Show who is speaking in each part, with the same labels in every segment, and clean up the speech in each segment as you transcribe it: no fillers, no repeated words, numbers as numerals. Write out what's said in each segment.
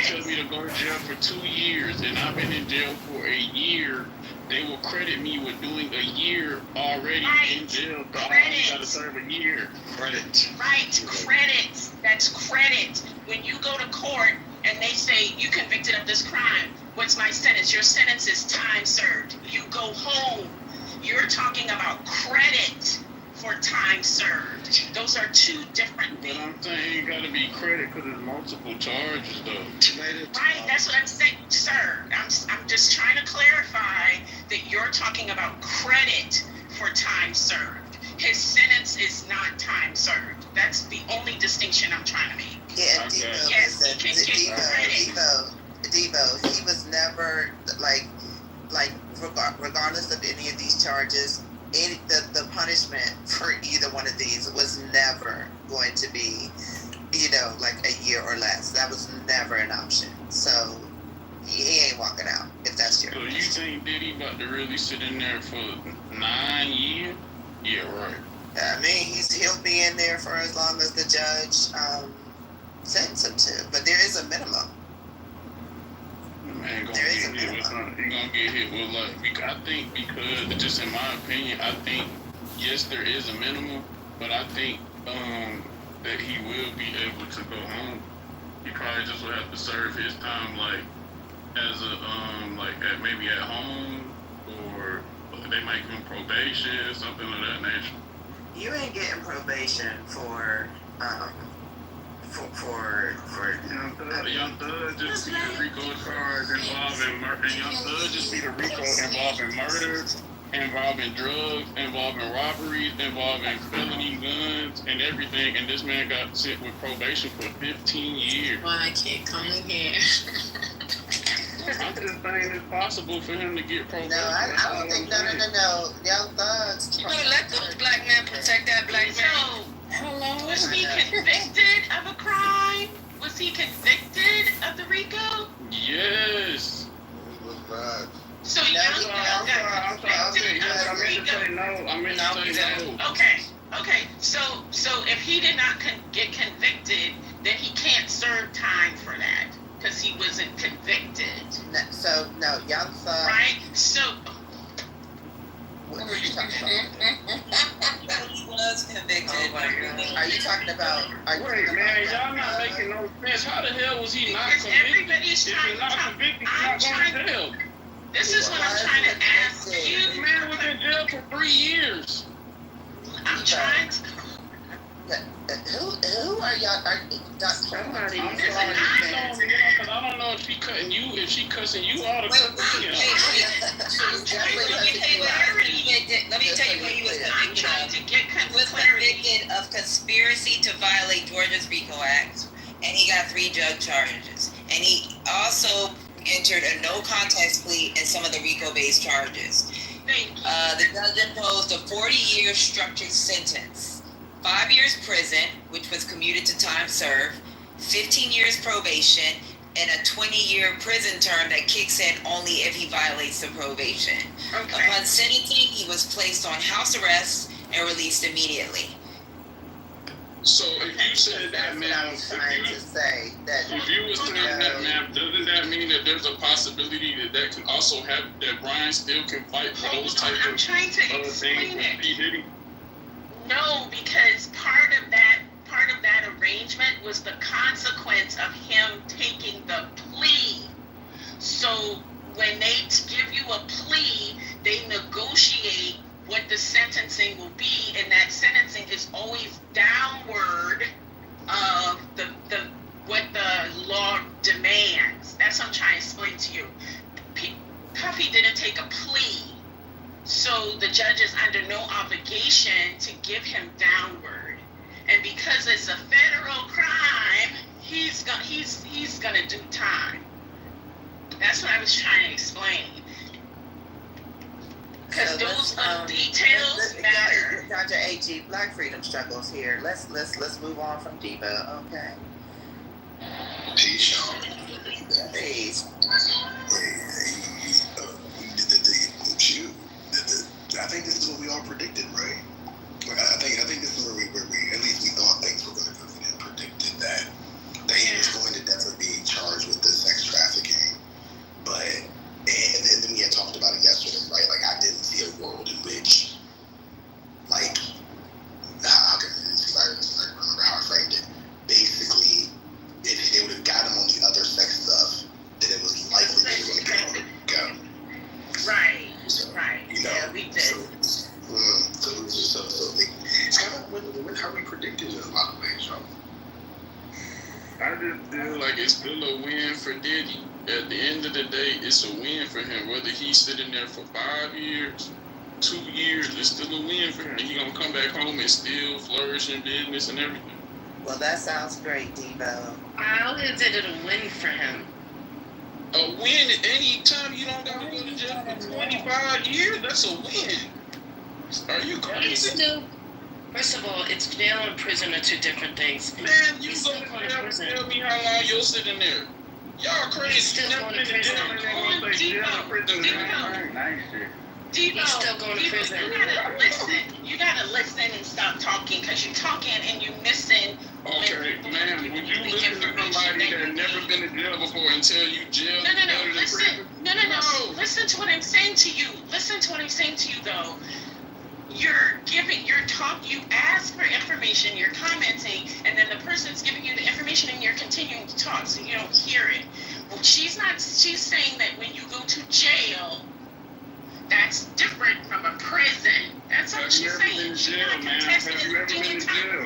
Speaker 1: tell me to go to jail for 2 years, and I've been in jail for a year, they will credit me with doing a year already in jail. So I only got to serve a year. Credit.
Speaker 2: Right, credit. That's credit. When you go to court and they say you convicted of this crime, what's my sentence? Your sentence is time served. You go home. You're talking about credit for time served. Those are two different things.
Speaker 1: But I'm saying it got to be credit because there's multiple charges, though.
Speaker 2: Right, that's what I'm saying, sir. I'm just trying to clarify that you're talking about credit for time served. His sentence is not time served. That's the only distinction I'm trying to make.
Speaker 3: Yeah, okay. Devo, he was never regardless of any of these charges, the punishment for either one of these was never going to be, like a year or less. That was never an option. So he ain't walking out if that's your.
Speaker 1: So you think Diddy about to really sit in there for 9 years? Yeah, right.
Speaker 3: I mean, he'll be in there for as long as the judge sentence him to, but there is a minimum.
Speaker 1: Man, he gonna get hit with I think because, just in my opinion, I think yes there is a minimum, but I think that he will be able to go home. He probably just will have to serve his time as a maybe at home, or they might give him probation, something of that nature.
Speaker 3: You ain't getting probation for
Speaker 1: Young Thug just be the RICO charge involving murder. Young Thug just be the RICO involving murder, involving drugs, involving robberies, involving felony guns and everything. And this man got sent with probation for 15 years.
Speaker 4: Why I can't come in here?
Speaker 1: I'm just saying it's possible for him to get probation.
Speaker 3: No, I don't think no. Young Thugs.
Speaker 4: You know, let those black men protect that black man.
Speaker 2: Hello. Was he convicted of a crime? Was he convicted of the RICO?
Speaker 1: Yes.
Speaker 5: He was not.
Speaker 2: So Young Thug got convicted of the RICO. Okay. So if he did not get convicted, then he can't serve time for that because he wasn't convicted.
Speaker 3: No, Young Thug.
Speaker 2: Right. So.
Speaker 3: What were you talking about?
Speaker 4: He was convicted.
Speaker 3: Are you talking about?
Speaker 1: Wait, man, y'all not making no sense. How the hell was he not convicted?
Speaker 2: Everybody's trying to
Speaker 1: jail.
Speaker 2: This is what I'm trying to ask you.
Speaker 1: This man was in jail for 3 years.
Speaker 2: I'm trying to.
Speaker 3: Who are y'all?
Speaker 1: Somebody. I'm sorry, because I don't know if she cussing you out or cussing me out.
Speaker 4: Let me tell you what he was convicted of. He was convicted of conspiracy to violate Georgia's RICO Act, and he got 3 drug charges. And he also entered a no contest plea in some of the RICO-based charges. The judge imposed a 40-year structured sentence. 5 years prison, which was commuted to time served, 15 years probation, and a 20-year prison term that kicks in only if he violates the probation. Okay. Upon sentencing, he was placed on house arrest and released immediately.
Speaker 1: So if you said that, ma'am, if you were saying that, ma'am, doesn't that mean that there's a possibility that can also have, that Brian still can fight for those type of things with P. Diddy?
Speaker 2: No, because part of that arrangement was the consequence of him taking the plea. So when they give you a plea, they negotiate what the sentencing will be, and that sentencing is always downward of what the law demands. That's what I'm trying to explain to you. Puffy didn't take a plea. So the judge is under no obligation to give him downward, and because it's a federal crime, he's gonna do time. That's what I was trying to explain. Because those details matter.
Speaker 3: Dr. A.G. Black freedom struggles here. Let's move on from Diva. Okay.
Speaker 5: Peace, Sean.
Speaker 3: Peace.
Speaker 5: I think this is what we all predicted, right? I think this is where we at least we thought things were going to go and predicted that he was going to definitely be charged with this
Speaker 1: like it's still a win for Diddy. At the end of the day, it's a win for him. Whether he's sitting there for 5 years, 2 years, it's still a win for him. He gonna come back home and still flourish in business and everything.
Speaker 3: Well, that sounds great, Devo.
Speaker 2: How is it a win for him?
Speaker 1: A win anytime you don't gotta go to jail for 25 years, that's a win. Are you
Speaker 2: He's
Speaker 1: crazy?
Speaker 2: still, first of all, it's jail and prison are two different things.
Speaker 1: Man, you
Speaker 2: He's
Speaker 1: go
Speaker 2: still
Speaker 1: to
Speaker 2: going to
Speaker 1: jail and
Speaker 2: prison.
Speaker 1: tell me how long you're sitting there. Y'all crazy.
Speaker 2: He's still
Speaker 1: Never
Speaker 2: going to
Speaker 1: been to jail
Speaker 2: prison.
Speaker 1: and they gonna say jail and prison is the same.
Speaker 2: He's still going to prison.
Speaker 6: You gotta listen. You gotta listen and stop talking, because you're talking and you're missing.
Speaker 1: Okay, man, would you listen to somebody that never been to jail before and tell you jail
Speaker 6: No,
Speaker 1: is better than
Speaker 6: listen.
Speaker 1: prison?
Speaker 6: No. Listen to what I'm saying to you. Listen to what I'm saying to you, though. You ask for information, you're commenting, and then the person's giving you the information and you're continuing to talk, so you don't hear it. Well, she's saying that when you go to jail, that's different from a prison. That's what
Speaker 1: Have
Speaker 6: she's
Speaker 1: you ever been
Speaker 6: saying.
Speaker 1: to
Speaker 6: She's
Speaker 1: jail,
Speaker 6: not
Speaker 1: man?
Speaker 6: contesting
Speaker 1: Have you ever been
Speaker 6: any
Speaker 1: to
Speaker 6: time.
Speaker 1: jail?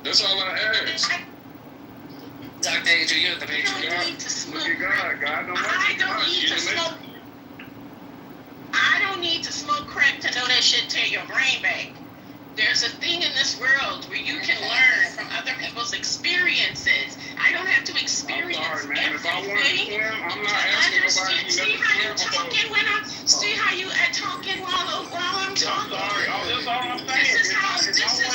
Speaker 1: That's all I ask.
Speaker 4: Dr. Adrian, you're the
Speaker 6: I
Speaker 4: patron.
Speaker 6: don't need to smoke.
Speaker 1: Look at God. God don't
Speaker 6: I
Speaker 1: like
Speaker 6: don't need to smoke. I don't need to smoke crack to know that shit tear your brain back. There's a thing in this world where you can learn from other people's experiences. I don't have to
Speaker 1: I'm
Speaker 6: experience
Speaker 1: sorry, man. If I want to
Speaker 6: everything.
Speaker 1: swim, I'm not asking nobody who
Speaker 6: See
Speaker 1: never
Speaker 6: how you
Speaker 1: swam before.
Speaker 6: talking when I'm see how you talking while I'm
Speaker 1: I'm
Speaker 6: talking.
Speaker 1: sorry. Oh, that's all I'm saying.
Speaker 6: This is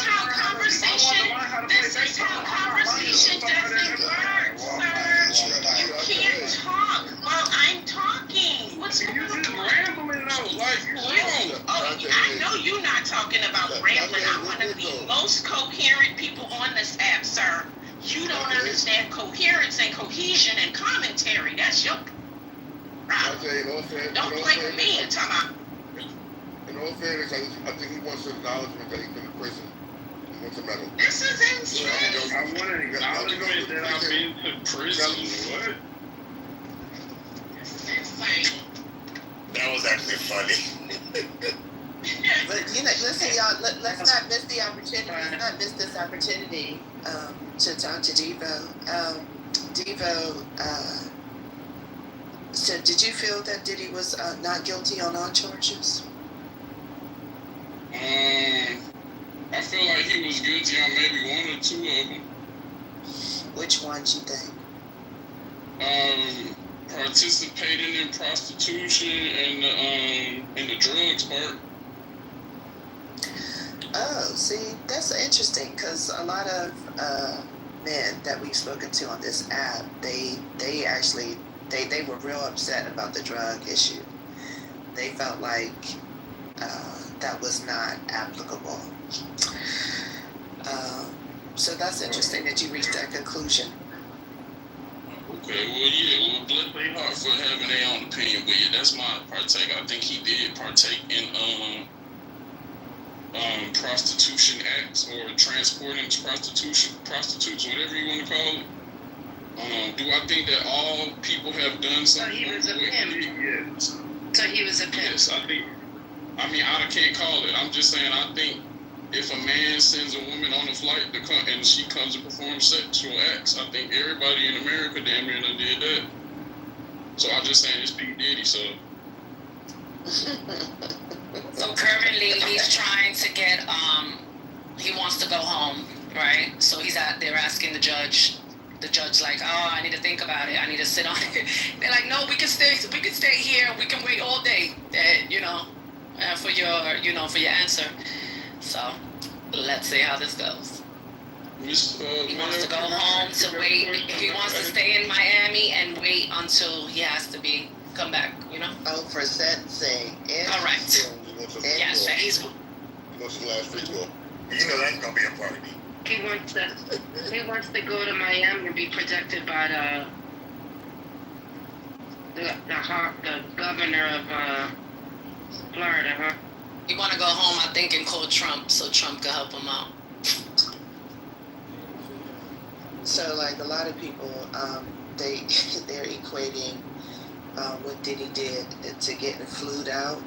Speaker 6: how conversation doesn't work, sir. You can't talk while I'm talking. What's
Speaker 1: You
Speaker 6: going
Speaker 1: just
Speaker 6: on?
Speaker 1: rambling though, like you wrong.
Speaker 6: I know you're not talking about rambling. I'm one of the most coherent people on this app, sir. You don't understand coherence and cohesion and commentary. That's your problem. Don't play with me and talk about.
Speaker 7: In all fairness, I think he wants acknowledgement that he's been in prison. He wants a medal.
Speaker 6: This is insane.
Speaker 1: I want to acknowledge that I've been to prison. What?
Speaker 6: This is insane.
Speaker 7: That was actually funny.
Speaker 3: But listen, y'all. Let's not miss the opportunity. Let's not miss this opportunity to talk to Devo. Devo. So, did you feel that Diddy was not guilty on all charges?
Speaker 1: I feel like he was guilty on maybe 1 or 2 of them.
Speaker 3: Which ones you think?
Speaker 1: Participating in prostitution and the drugs part.
Speaker 3: Oh, see, that's interesting because a lot of men that we've spoken to on this app, they actually were real upset about the drug issue. They felt like that was not applicable. So that's interesting that you reached that conclusion.
Speaker 1: Okay, well, bless their heart for having their own opinion, but yeah, that's my partake. I think he did partake in prostitution acts or transporting prostitutes, whatever you want to call it. Do I think that all people have done something?
Speaker 2: he was a pimp.
Speaker 1: Yes.
Speaker 2: So he was a pimp.
Speaker 1: Yes, I think. I mean, I can't call it. I'm just saying. I think if a man sends a woman on a flight to come and she comes to perform sexual acts, I think everybody in America damn near done did that. So I'm just saying it's P. Diddy. So.
Speaker 4: So currently he's trying to get, he wants to go home, right? So he's out there asking the judge like, oh, I need to think about it. I need to sit on it. They're like, no, we can stay here. We can wait all day, for your answer. So let's see how this goes. He wants to go home to wait. He wants to stay in Miami and wait until he has to come back,
Speaker 3: Oh, for sentencing.
Speaker 4: Correct. Yes, he's.
Speaker 7: He wants his last free throw. You know that's gonna be a party.
Speaker 2: He wants to go to Miami and be protected by the governor of Florida, huh?
Speaker 4: You want to go home, I think, and call Trump so Trump can help him out.
Speaker 3: So, like a lot of people, they're equating what Diddy did to getting flued out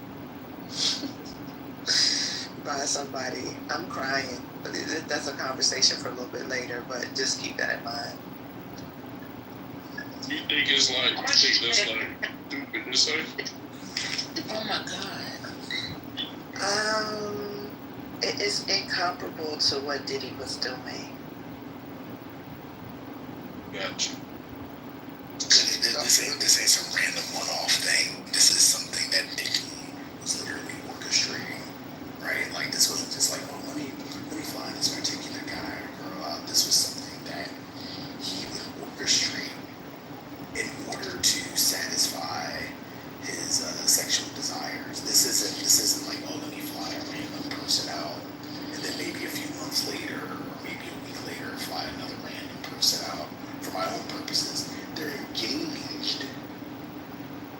Speaker 3: by somebody. I'm crying. That's a conversation for a little bit later, but just keep that in mind.
Speaker 1: You think it's like, you think that's like stupid to say?
Speaker 4: Oh my God.
Speaker 3: It is incomparable to what Diddy was doing.
Speaker 1: Gotcha.
Speaker 5: This ain't some random one-off thing. This is something that Diddy was literally orchestrating, right? Like this wasn't just like, oh, let me find this particular guy or girl out. This was something that he would orchestrate in order to satisfy his sexual desires. This isn't like, oh, let me fly a random person out, and then maybe a few months later, or maybe a week later, fly another random person out for my own purposes. They're engaged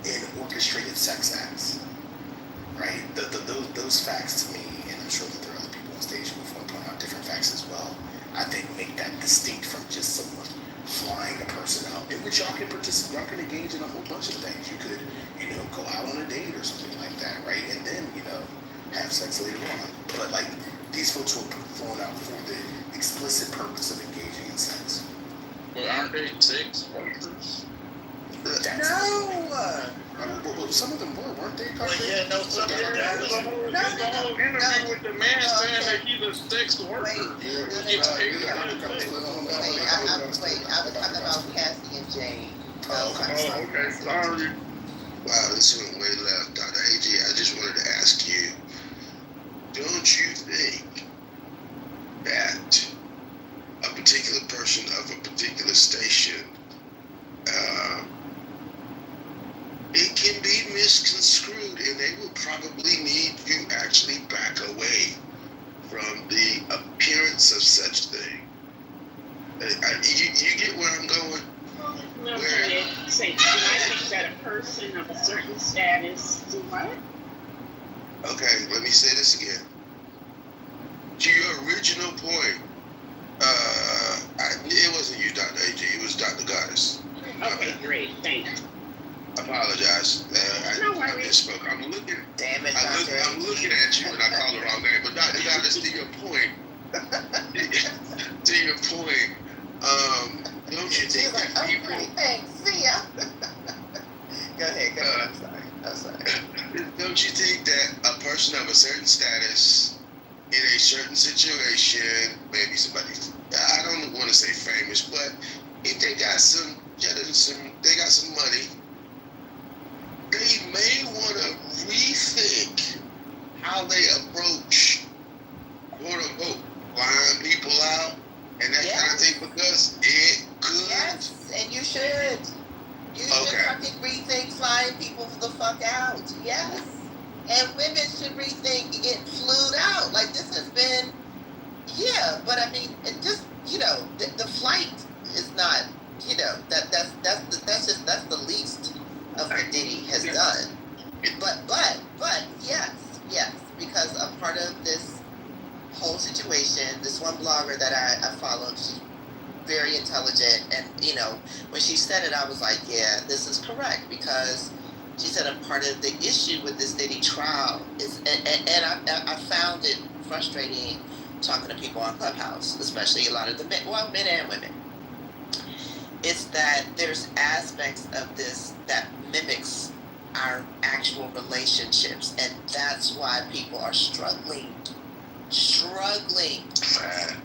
Speaker 5: in orchestrated sex acts, right? Those facts to me, and I'm sure that there are other people on stage who want to point out different facts as well, I think make that distinct from just someone flying a person out, in which y'all can participate, y'all can engage in a whole bunch of things. You could, go out on a date or something like that, right? And then, have sex later on. But like, these folks were thrown out for the explicit purpose of engaging in sex.
Speaker 1: But aren't they sex workers?
Speaker 3: No!
Speaker 5: Some of them weren't they?
Speaker 1: Well, yeah, no, some of them. There's a whole interview with the man saying that he's a sex worker. He gets paid to have sex.
Speaker 3: I was talking about Cassie and Jane.
Speaker 1: Oh, okay, sorry.
Speaker 7: Wow, this went way left. Dr. AG, I just wanted to ask you, don't you think that a particular person of a particular station, it can be misconstrued, and they will probably need you actually back away from the appearance of such thing? You get where I'm going?
Speaker 6: No, say, do I think that a person of a certain status do what?
Speaker 7: Okay, let me say this again. To your original point, it wasn't you, Dr. AG, it was Dr. Goddess.
Speaker 6: Okay, great, thanks.
Speaker 7: Apologize.
Speaker 6: No
Speaker 7: I
Speaker 6: worries.
Speaker 7: misspoke. I'm looking.
Speaker 3: Damn it,
Speaker 7: I'm looking at you and I called the wrong name. But Dr. Goddess, to your point, don't you think
Speaker 3: like,
Speaker 7: that people?
Speaker 3: Okay, thanks, see ya. Go ahead, I'm sorry.
Speaker 7: Don't you think that a person of a certain status in a certain situation, maybe somebody, I don't want to say famous, but if they got they got some money, they may want to rethink how they approach, quote unquote, flying people out and that kind of thing, because it could.
Speaker 3: Yes, and you should. You should fucking rethink flying people the fuck out. Yes. And women should rethink getting flued out. Like, this has been, but I mean, it just, the flight is not, that's the least of what Diddy has done. But yes, because a part of this whole situation, this one blogger that I followed, she's very intelligent, and when she said it, I was like, yeah, this is correct, because she said a part of the issue with this Diddy trial is, and I found it frustrating talking to people on Clubhouse, especially a lot of the men and women, is that there's aspects of this that mimics our actual relationships, and that's why people are struggling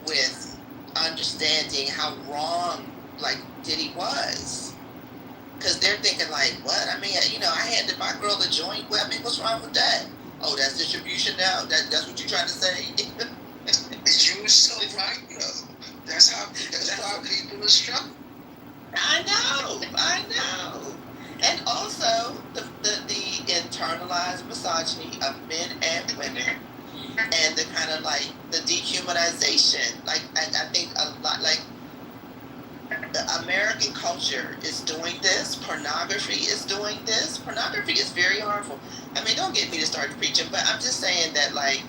Speaker 3: with understanding how wrong, like, Diddy was. Because they're thinking, like, what? I mean, I handed my girl a joint. Well, I mean, what's wrong with that? Oh, that's distribution now? That's what you're trying to say?
Speaker 7: You were so right, though. That's how people are struggling.
Speaker 3: I know. And also, the internalized misogyny of men and women, and the kind of, like, the dehumanization. Like, I think a lot, like, the American culture is doing this. Pornography is doing this. Pornography is very harmful. I mean, don't get me to start preaching, but I'm just saying that, like,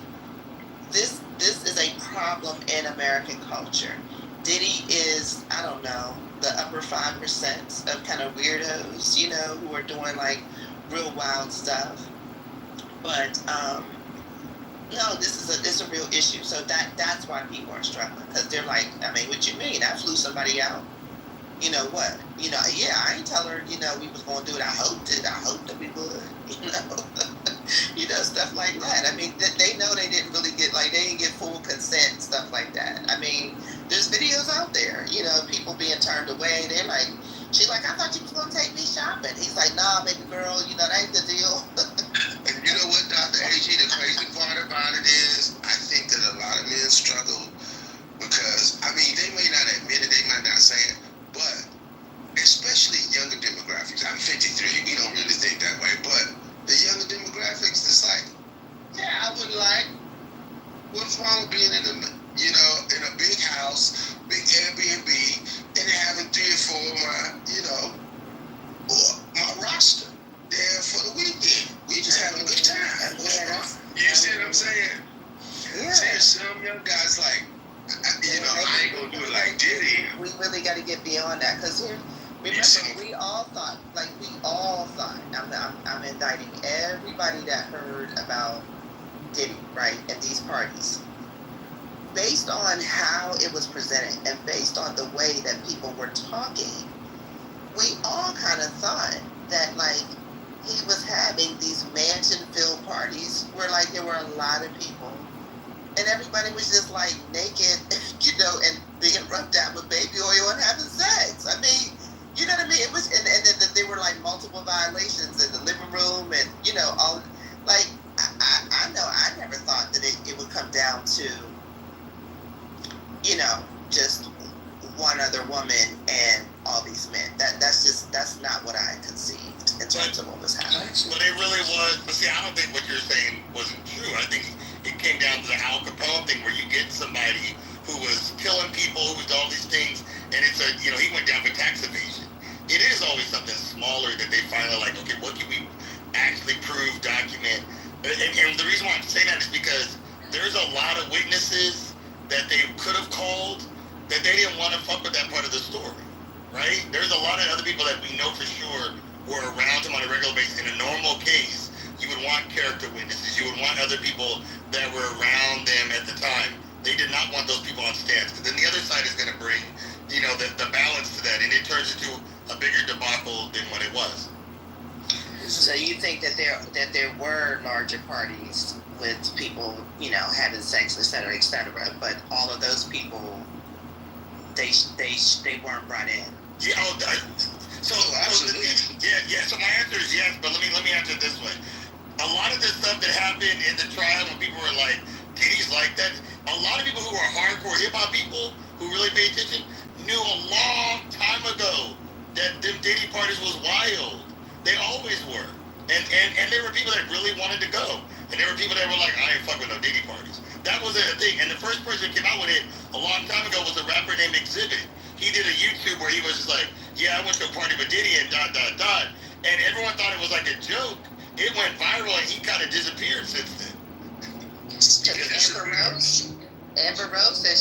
Speaker 3: this is a problem in American culture. Diddy is, I don't know, the upper 5% of kind of weirdos, who are doing, like, real wild stuff. But no, it's a real issue. So that's why people are struggling, because they're like, I mean, what you mean? I flew somebody out. You know what? Yeah, I ain't tell her, we was gonna do it. I hoped that we would. Stuff like that. I mean, they know they didn't really get, like, they didn't get full consent and stuff like that. I mean, there's videos out there, people being turned away. They're like, she's like, I thought you was gonna take me shopping. He's like, nah, baby girl, that ain't the deal.
Speaker 7: And you know what, Dr. AG, the crazy part about it is, I think that a lot of men struggle because, I mean, they may not admit it, they might not say it, but especially younger demographics. I'm 53, we don't really think that way, but the younger demographics, it's like, yeah, I would like, what's wrong with being in a big house, big Airbnb, and having 3 or 4 of my, or my roster there for the weekend. We just having a good time. What's wrong? You see what I'm saying?
Speaker 3: Yeah.
Speaker 7: There's some young guys like, I ain't gonna do it like Diddy.
Speaker 3: We really got to get beyond that, because remember, we all thought, I'm indicting everybody that heard about Diddy, right, and these parties. Based on how it was presented and based on the way that people were talking, we all kind of thought that, like, he was having these mansion-filled parties where, like, there were a lot of people and everybody was just, like, naked, and being rubbed out with baby oil and having sex. I mean, you know what I mean? It was, and then there were, like, multiple violations in the living room and, all, like, I know I never thought that it would come down to, just one other woman and all these men. That's not what I conceived in terms of what was happening.
Speaker 8: But it really was. But see, I don't think what you're saying wasn't true. I think it came down to the Al Capone thing, where you get somebody who was killing people, who was doing all these things, and it's he went down for tax evasion. It is always something smaller that they finally like, okay, what can we actually prove, document? And the reason why I'm saying that is because there's a lot of witnesses that they could have called that they didn't want to fuck with that part of the story, right? There's a lot of other people that we know for sure were around him on a regular basis. In a normal case, you would want character witnesses. You would want other people that were around them at the time. They did not want those people on stands, because then the other side is going to bring, the balance to that, and it turns into a bigger debacle than what it was.
Speaker 3: So you think that there were larger parties with people, having sex, et cetera, but all of those people, they weren't brought in.
Speaker 8: Yeah. So
Speaker 7: absolutely.
Speaker 8: Yeah. So my answer is yes, but let me answer it this way. A lot of this stuff that happened in the trial, when people were like, "Diddy's like that," a lot of people who are hardcore hip hop people who really pay attention knew a long time ago that them Diddy parties was wild. They always were. And there were people that really wanted to go. And there were people that were like, I ain't fucking with no Diddy parties. That was a thing. And the first person who came out with it a long time ago was a rapper named Exhibit. He did a YouTube where he was just like, yeah, I went to a party with Diddy and ... And everyone thought it was like a joke. It went viral and he kind of disappeared since then.
Speaker 3: Amber Rose said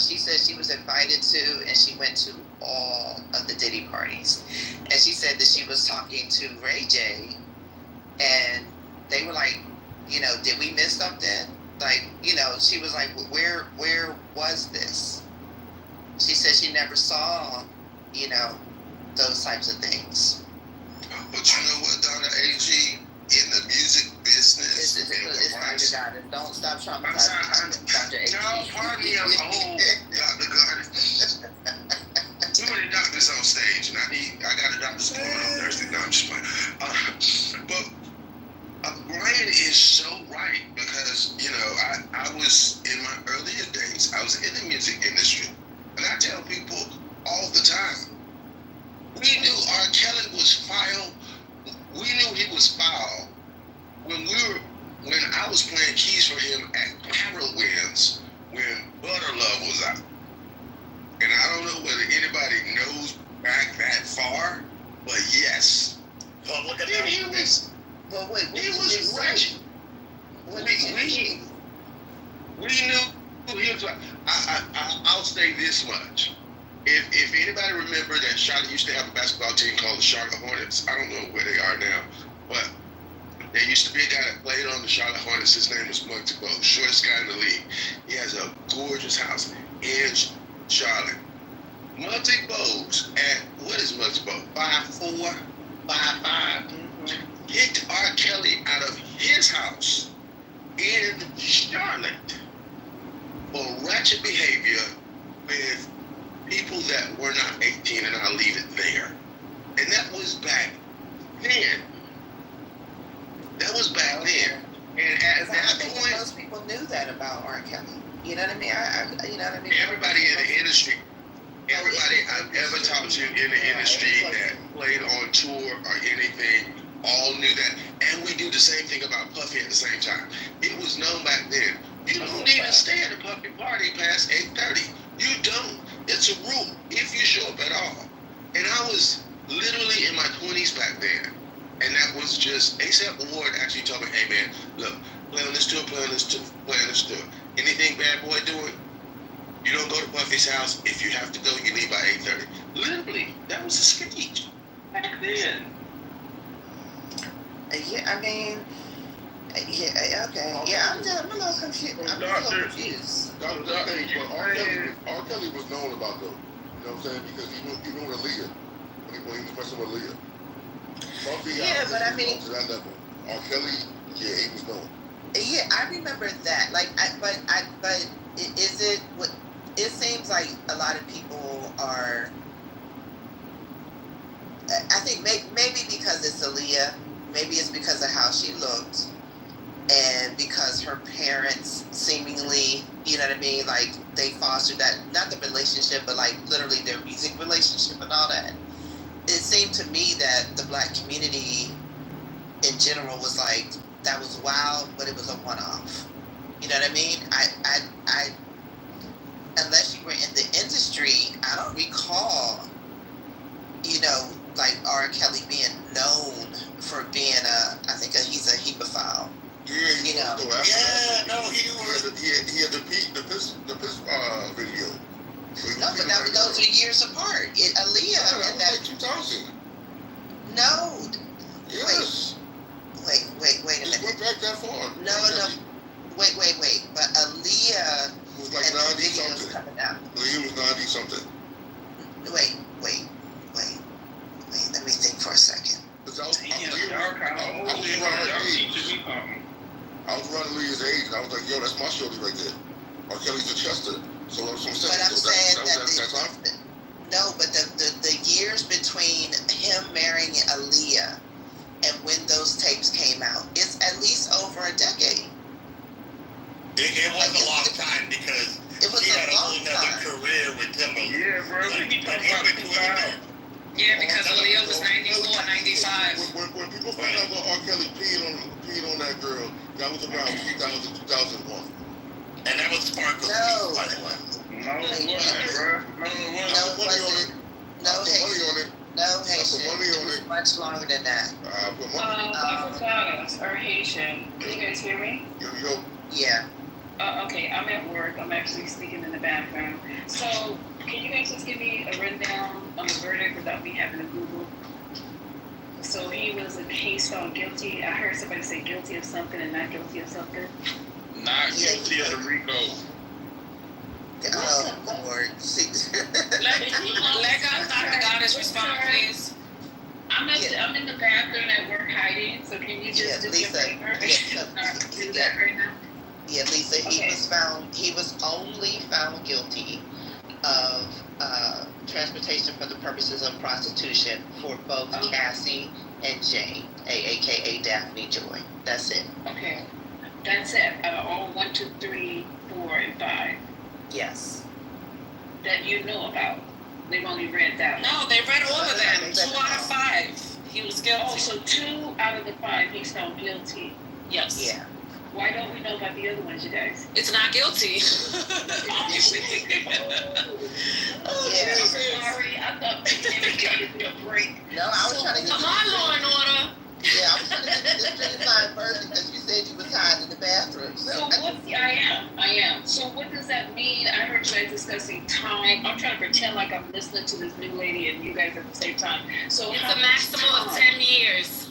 Speaker 3: she said she was invited to, and she went to all of the Diddy parties. And she said that she was talking to Ray J, and they were like, did we miss something? Like, she was like, where was this? She said she never saw, those types of things.
Speaker 7: But you know what, Donna AG, in the music business,
Speaker 3: it's Dr. Goddard. Don't stop traumatizing Dr. AG.
Speaker 7: No, pardon me, I'm old, Dr. Goddard. Too many doctors on stage, and I got a doctor's appointment on Thursday. No, I'm just playing. But Brian is so right, because I was in my earlier days. I was in the music industry, and I tell people all the time, we knew R. Kelly was foul. We knew he was foul when I was playing keys for him at Carowinds when Butter Love was out. And I don't know whether anybody knows back that far, but yes.
Speaker 8: Oh, look at
Speaker 7: he
Speaker 8: that.
Speaker 7: was.
Speaker 3: Well, wait,
Speaker 7: He was right. We knew he was right. I'll say this much. If anybody remember that Charlotte used to have a basketball team called the Charlotte Hornets, I don't know where they are now, but there used to be a guy that played on the Charlotte Hornets. His name was Muggsy Bogues, shortest guy in the league. He has a gorgeous house in Charlotte. Multi Bowes at what is Multi Bow? 5'4", 5'5", kicked R. Kelly out of his house in Charlotte for ratchet behavior with people that were not 18, and I'll leave it there. And that was back then. That was back then. And at that point,
Speaker 3: most people knew that about R. Kelly. You know what I mean? You know what I mean?
Speaker 7: everybody in the industry, everybody I've ever talked to in the industry that played on tour or anything, all knew that. And we do the same thing about Puffy at the same time. It was known back then. You don't even stay at a Puffy party past 8:30. You don't. It's a rule if you show up at all. And I was literally in my 20s back then. And that was just, A$AP Ward actually told me, hey man, look, play on this tour, play on this tour, play on this tour. Anything Bad Boy doing, you don't go to Puffy's house. If you have to go, you leave by 8:30. Literally, that was a sketch back then.
Speaker 3: Yeah, I mean, yeah, okay. Yeah, I'm a little confused. I'm a little confused.
Speaker 9: That was the thing, but R. Kelly was known about though. You know what I'm saying? Because he knew Aaliyah when he was messing with Aaliyah. Puffy,
Speaker 3: Yeah, but I mean,
Speaker 9: to that level. R. Kelly, yeah, he was known.
Speaker 3: Yeah, I remember that. Like, but is it what? It seems like a lot of people are. I think maybe because it's Aaliyah, maybe it's because of how she looked, and because her parents seemingly, you know what I mean, like they fostered that, not the relationship, but like literally their music relationship and all that. It seemed to me that the Black community in general was like, that was wild, but it was a one-off. You know what I mean? I unless you were in the industry, I don't recall, you know, like R. Kelly being known for being he's a hemophile.
Speaker 9: Yeah,
Speaker 3: you know.
Speaker 9: He had the piss video. So
Speaker 3: No, but those are years apart. Aaliyah and that.
Speaker 9: Like 2000.
Speaker 3: No.
Speaker 9: Yes.
Speaker 3: Wait a minute.
Speaker 9: It went back that far.
Speaker 3: No. Wait. But Aaliyah
Speaker 9: was like
Speaker 3: and
Speaker 9: 90
Speaker 3: the videos
Speaker 9: something.
Speaker 3: coming out.
Speaker 9: Aaliyah was 90 something.
Speaker 3: Wait. Let me think for a second.
Speaker 9: I was around Aaliyah's age, and I was like, yo, that's my shorty right there. R. Kelly's a Chester. So that's what I'm saying.
Speaker 3: But I'm saying
Speaker 9: that
Speaker 3: no, but the years between him marrying Aaliyah and when those tapes came out, it's at least over a decade.
Speaker 8: It was a long time because he had a whole nother career with Timberland.
Speaker 1: Yeah, bro. He talking about 2000.
Speaker 4: Yeah, because Aaliyah was 94, 95.
Speaker 9: When people found out about R. Kelly peeing on that girl, that was around 2000, 2001.
Speaker 8: And that was Sparkle's
Speaker 3: No.
Speaker 8: by the way.
Speaker 1: No, it wasn't, bro.
Speaker 3: No, it wasn't. No, Haitian. It was much longer than that.
Speaker 6: Afrikaans or Haitian. Can you guys hear me?
Speaker 9: Yo.
Speaker 3: Yeah.
Speaker 6: Okay, I'm at work. I'm actually speaking in the background. So, can you guys just give me a rundown on the verdict without me having to Google? So he's found guilty. I heard somebody say guilty of something and not guilty of something.
Speaker 1: Not guilty of the RICO.
Speaker 3: Oh, Lord.
Speaker 4: Let Dr. Goddess respond, please.
Speaker 6: I'm in the bathroom at work hiding, so can you just do me a favor? Do that right now?
Speaker 3: Yeah, Lisa, he was only found guilty of transportation for the purposes of prostitution for both Cassie and Jane, aka Daphne Joy. That's it.
Speaker 6: Okay. That's it. All 1, 2, 3, 4, and 5.
Speaker 3: Yes.
Speaker 6: That you know about. They've only read that.
Speaker 4: No, they read all of them. 2 out of 5. He was guilty.
Speaker 6: Oh, so 2 out of the 5 he's found guilty.
Speaker 4: Yes.
Speaker 3: Yeah.
Speaker 6: Why don't we know about the other ones, you guys?
Speaker 4: It's not guilty.
Speaker 3: Yeah.
Speaker 6: Sorry, I thought maybe gave me a break.
Speaker 3: No, I was trying to get
Speaker 4: Come on, Law and Order.
Speaker 3: Yeah, I was trying to get you the finish line first because you said you was hiding in the bathroom.
Speaker 6: I am. So what does that mean? I heard you guys discussing time. I'm trying to pretend like I'm listening to this new lady and you guys at the same time. So
Speaker 4: It's a maximum of 10 years.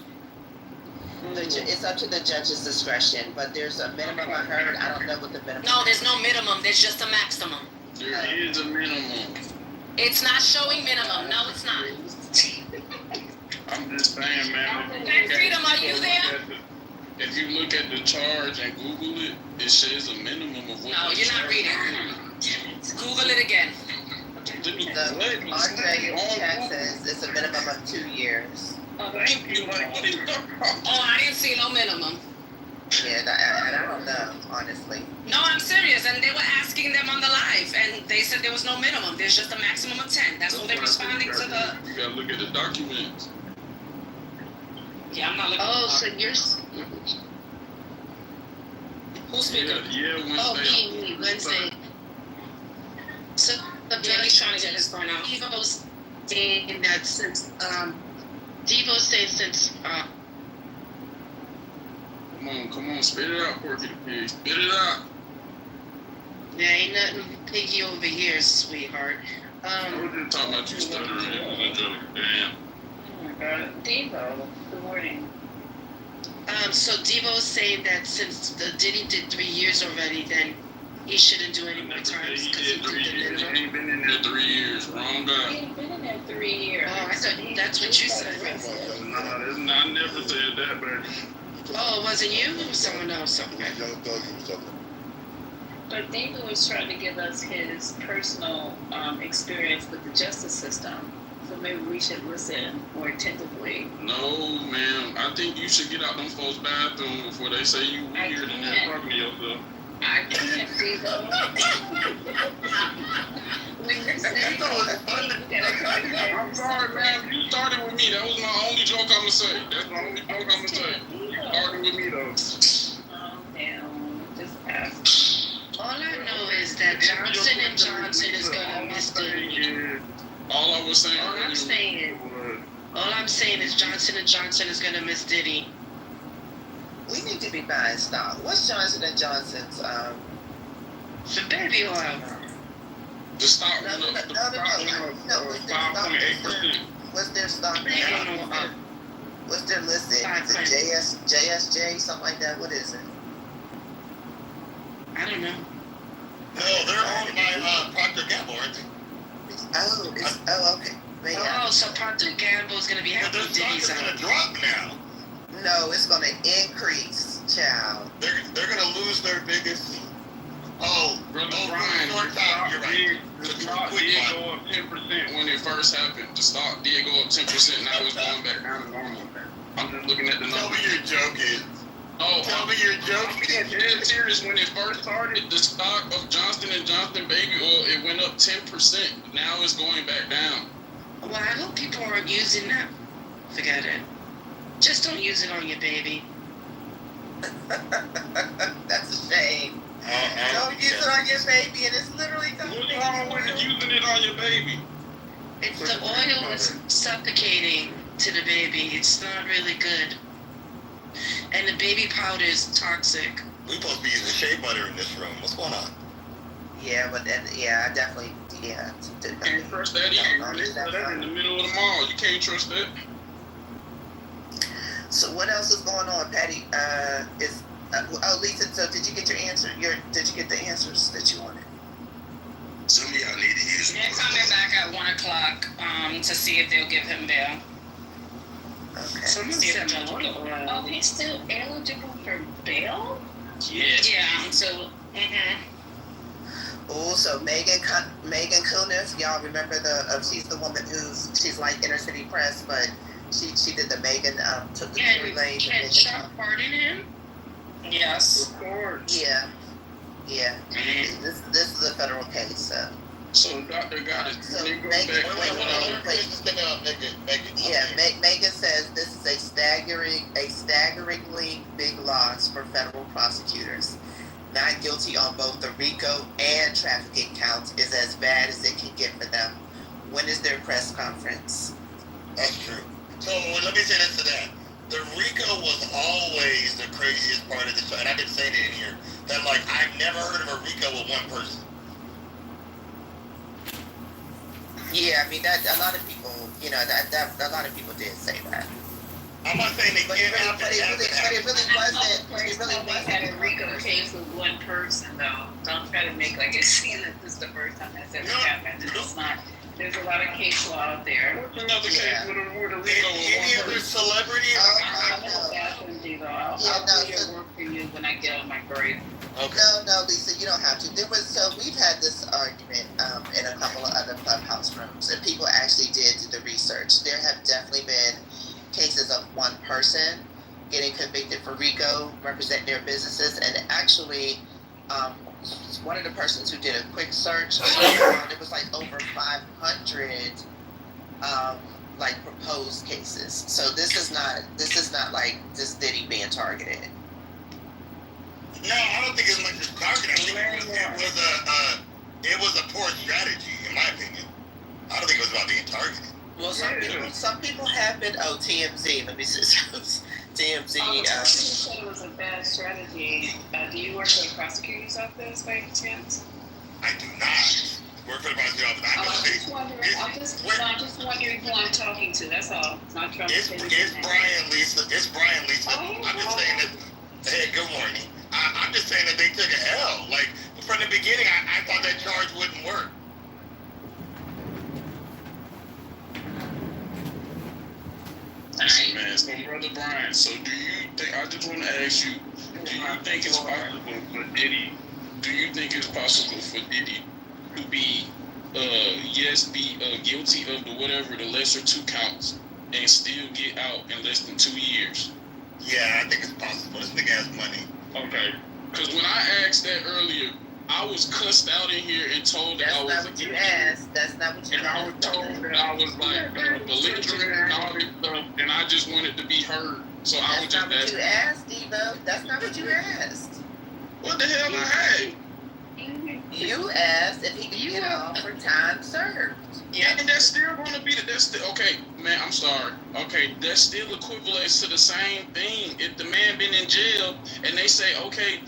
Speaker 3: It's up to the judge's discretion, but there's a minimum I heard. I don't know what the minimum
Speaker 4: No, there's no minimum. There's just a maximum.
Speaker 1: There is a minimum.
Speaker 6: It's not showing minimum. No, it's not.
Speaker 1: I'm just saying, man.
Speaker 6: Freedom, are you there?
Speaker 1: If you look at the charge and Google it, it says a minimum of what.
Speaker 6: No, you're not reading. Google it again.
Speaker 3: The Andre chat says it's a minimum of 2 years.
Speaker 1: Thank you. Like, what are you talking about?
Speaker 6: Oh, I didn't see no minimum.
Speaker 3: Yeah, and I don't know, honestly.
Speaker 6: No, I'm serious. And they were asking them on the live, and they said there was no minimum. There's just a maximum of 10. That's what they're responding to the.
Speaker 1: You gotta look at the documents.
Speaker 6: Yeah, I'm not looking.
Speaker 2: Oh, so you're.
Speaker 6: Who's speaking?
Speaker 1: Yeah, Wednesday.
Speaker 2: Oh, me, Wednesday. So the
Speaker 6: Yeah, he's trying to get his phone out.
Speaker 2: Devo's saying that since Devo said since
Speaker 1: Come on, spit it out, Porky the Pig. Spit it out.
Speaker 2: there ain't nothing piggy over here, sweetheart.
Speaker 1: I was just talking about you stuttering. Damn.
Speaker 10: Oh my God, Devo, good morning.
Speaker 2: So Devo's saying that since the Diddy did 3 years already, then he shouldn't do any more times
Speaker 1: He
Speaker 2: because
Speaker 1: did
Speaker 2: he
Speaker 1: 3
Speaker 2: did the
Speaker 1: years. He
Speaker 2: minimum.
Speaker 1: ain't been in there 3 years. Wrong
Speaker 10: He
Speaker 1: guy.
Speaker 10: ain't been in there 3 years.
Speaker 2: Oh, I thought that's what you said.
Speaker 1: I never said that, baby.
Speaker 2: Oh, it wasn't you? It was someone else. Okay.
Speaker 9: Young Thug he was talking.
Speaker 10: But Devo was trying to give us his personal experience with the justice system. So maybe we should listen more attentively.
Speaker 1: No, ma'am. I think you should get out them folks' bathroom before they say you
Speaker 10: I
Speaker 1: weird and they're
Speaker 10: can't.
Speaker 1: talking to yourself.
Speaker 10: I can't, Devo. When you say
Speaker 1: I'm sorry, man. You started with me. That was my only joke I'ma say. That's my only joke I'ma say. Started with me though.
Speaker 10: Oh, damn. Just ask.
Speaker 2: All I know is that Johnson and Johnson is gonna miss Diddy.
Speaker 1: All I was saying.
Speaker 2: All I'm saying is Johnson and Johnson is gonna miss Diddy.
Speaker 3: We need to be buying stock. What's Johnson and Johnson's?
Speaker 2: The baby oil.
Speaker 1: The stock
Speaker 3: No,
Speaker 1: went
Speaker 3: no,
Speaker 1: up.
Speaker 3: no,
Speaker 1: The stock went up
Speaker 3: what's their stock?
Speaker 1: 5.8%.
Speaker 3: What's their stock?
Speaker 2: They don't know.
Speaker 3: What's their listing? Is it JSJ, something like that? What is it?
Speaker 2: I don't know.
Speaker 8: No, they're owned by Procter Gamble, aren't they?
Speaker 3: Okay. Maybe
Speaker 2: Oh, so Procter Gamble is gonna be
Speaker 8: But
Speaker 2: happy
Speaker 8: their stock
Speaker 2: Diddy's
Speaker 8: is going to
Speaker 2: out.
Speaker 8: drop now.
Speaker 3: No, it's going to increase, child.
Speaker 8: They're going to lose their biggest. Oh,
Speaker 1: Brother
Speaker 8: oh,
Speaker 1: Brian,
Speaker 8: short time. You're right.
Speaker 1: the stock did go up 10% when it first happened. The stock did go up 10%. Now it's going back down to normal. I'm just looking at the
Speaker 8: Tell me
Speaker 1: numbers.
Speaker 8: you're joking.
Speaker 1: Oh,
Speaker 8: Tell me you're
Speaker 1: I'm
Speaker 8: joking.
Speaker 1: being dead serious. When it first started, the stock of Johnson and Johnson baby oil, it went up 10%. Now it's going back down.
Speaker 2: Well, I hope people aren't using that. Forget it. Just don't use it on your baby.
Speaker 3: That's a shame. Don't use it on your baby, and it's literally
Speaker 1: What's wrong with using it on your baby?
Speaker 2: It's the oil is suffocating to the baby. It's not really good. And the baby powder is toxic.
Speaker 8: We supposed to be using shea butter in this room. What's going on?
Speaker 3: Yeah, but then, I definitely,
Speaker 1: You can't trust that either. They sell that in the middle of the mall. You can't trust that.
Speaker 3: So what else is going on, Patty? Lisa, so did you get your answer? Did you get the answers that you wanted?
Speaker 7: Some of y'all need to use
Speaker 6: They're coming back at 1 o'clock to see if they'll give him bail.
Speaker 3: Okay.
Speaker 2: Someone said motor
Speaker 10: Oh,
Speaker 2: oil.
Speaker 10: he's still eligible for bail?
Speaker 6: Yeah, so.
Speaker 3: Oh, so Megan Kunis, y'all remember she's the woman she's like inner city press, but she did the Megan took the Tory Lane.
Speaker 2: Can Trump pardon him?
Speaker 6: Yes.
Speaker 1: Of course.
Speaker 3: Yeah. This is a federal case, so.
Speaker 1: So Dr. got it.
Speaker 3: So
Speaker 1: They go
Speaker 3: Megan,
Speaker 1: back.
Speaker 3: Megan says this is a staggeringly big loss for federal prosecutors. Not guilty on both the RICO and trafficking counts is as bad as it can get for them. When is their press conference?
Speaker 8: That's true. So let me say this to that. The RICO was always the craziest part of this, and I've been saying it in here, that like I've never heard of a RICO with one person.
Speaker 3: Yeah, I mean that a lot of people, that a lot of people did say that.
Speaker 8: I'm not saying they
Speaker 3: But
Speaker 8: can't happen.
Speaker 3: it really wasn't. It really
Speaker 10: They had a
Speaker 3: wasn't.
Speaker 10: RICO case with one person, though. Don't try to make like it seem that this is the first time that's ever happened. It's not. There's a lot of case law out there.
Speaker 1: What's another case
Speaker 3: Yeah.
Speaker 1: with a Rico with
Speaker 8: Any
Speaker 1: one
Speaker 8: other
Speaker 1: person?
Speaker 8: celebrity?
Speaker 10: I'm in the bathroom, Diva. I'll do your work for you when I get on my break.
Speaker 8: Okay.
Speaker 3: No, Lisa, you don't have to. We've had this argument in a couple of other clubhouse rooms, and people actually did do the research. There have definitely been cases of one person getting convicted for RICO, representing their businesses, and actually, one of the persons who did a quick search, it was like over 500 like proposed cases. So this is not like just Diddy being targeted.
Speaker 8: No, I don't think it's much as target. I think it was a poor strategy, in my opinion. I don't think it was about being targeted.
Speaker 3: Well, some people have been. Oh, TMZ. Let me see. TMZ.
Speaker 10: You said it was a bad strategy. Do you work for the prosecutor's office by any chance?
Speaker 8: I do not work for the prosecutor's office.
Speaker 10: I'm just wondering who I'm talking to. That's all. It's not trying to say
Speaker 8: It's Brian Lisa. It's Brian Lisa.
Speaker 10: Oh,
Speaker 8: I'm just saying that. Hey, good morning. I'm just saying that they took a L. Like from the beginning, I thought that charge wouldn't work.
Speaker 1: Listen, man. So, Brother Brian, so do you think? I just want to ask you: do you think it's possible for Diddy? Do you think it's possible for Diddy to be, guilty of the lesser 2 counts, and still get out in less than 2 years?
Speaker 8: Yeah, I think it's possible. This nigga has money.
Speaker 1: Okay. Because when I asked that earlier, I was cussed out in here and told that I was.
Speaker 3: That's not what you asked. That's not what you
Speaker 1: And I was told that I was like belligerent and all this stuff, and I just wanted to be heard. So I was
Speaker 3: That's not
Speaker 1: just
Speaker 3: what you asked, Devo. That's not what you asked.
Speaker 1: what the hell I had?
Speaker 3: You asked if he could get off for time served.
Speaker 1: Yeah, and that's still going to be okay, man. I'm sorry. Okay, that's still equivalent to the same thing. If the man been in jail and they say, okay,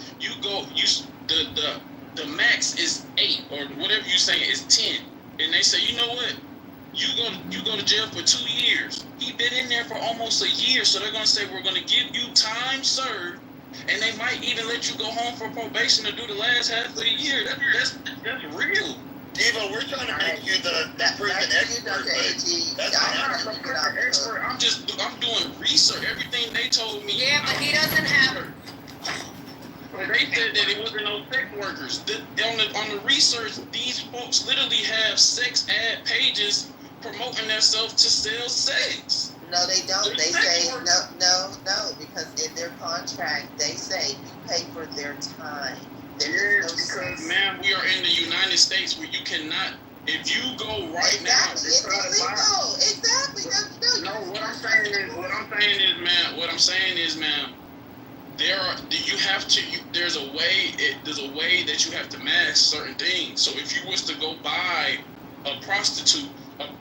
Speaker 1: the max is 8 or whatever you saying is 10, and they say, you know what, you go to jail for 2 years. He been in there for almost a year, so they're gonna say we're gonna give you time served, and they might even let you go home for probation to do the last half of the year. That's real.
Speaker 8: Devo, we're trying to make you the prison expert, but that's not
Speaker 1: expert. I'm doing research. Everything they told me.
Speaker 3: Yeah, but he doesn't have.
Speaker 1: They said that it wasn't no sex workers. On the research, these folks literally have sex ad pages promoting themselves to sell sex.
Speaker 3: No, they don't. They say no, because in their contract they say you pay for their time.
Speaker 1: Because man, we are in the United States where you cannot. If you go right now,
Speaker 3: it's illegal. Exactly.
Speaker 1: No, what I'm saying is, man. There's a way that you have to mask certain things. So if you was to go buy a prostitute,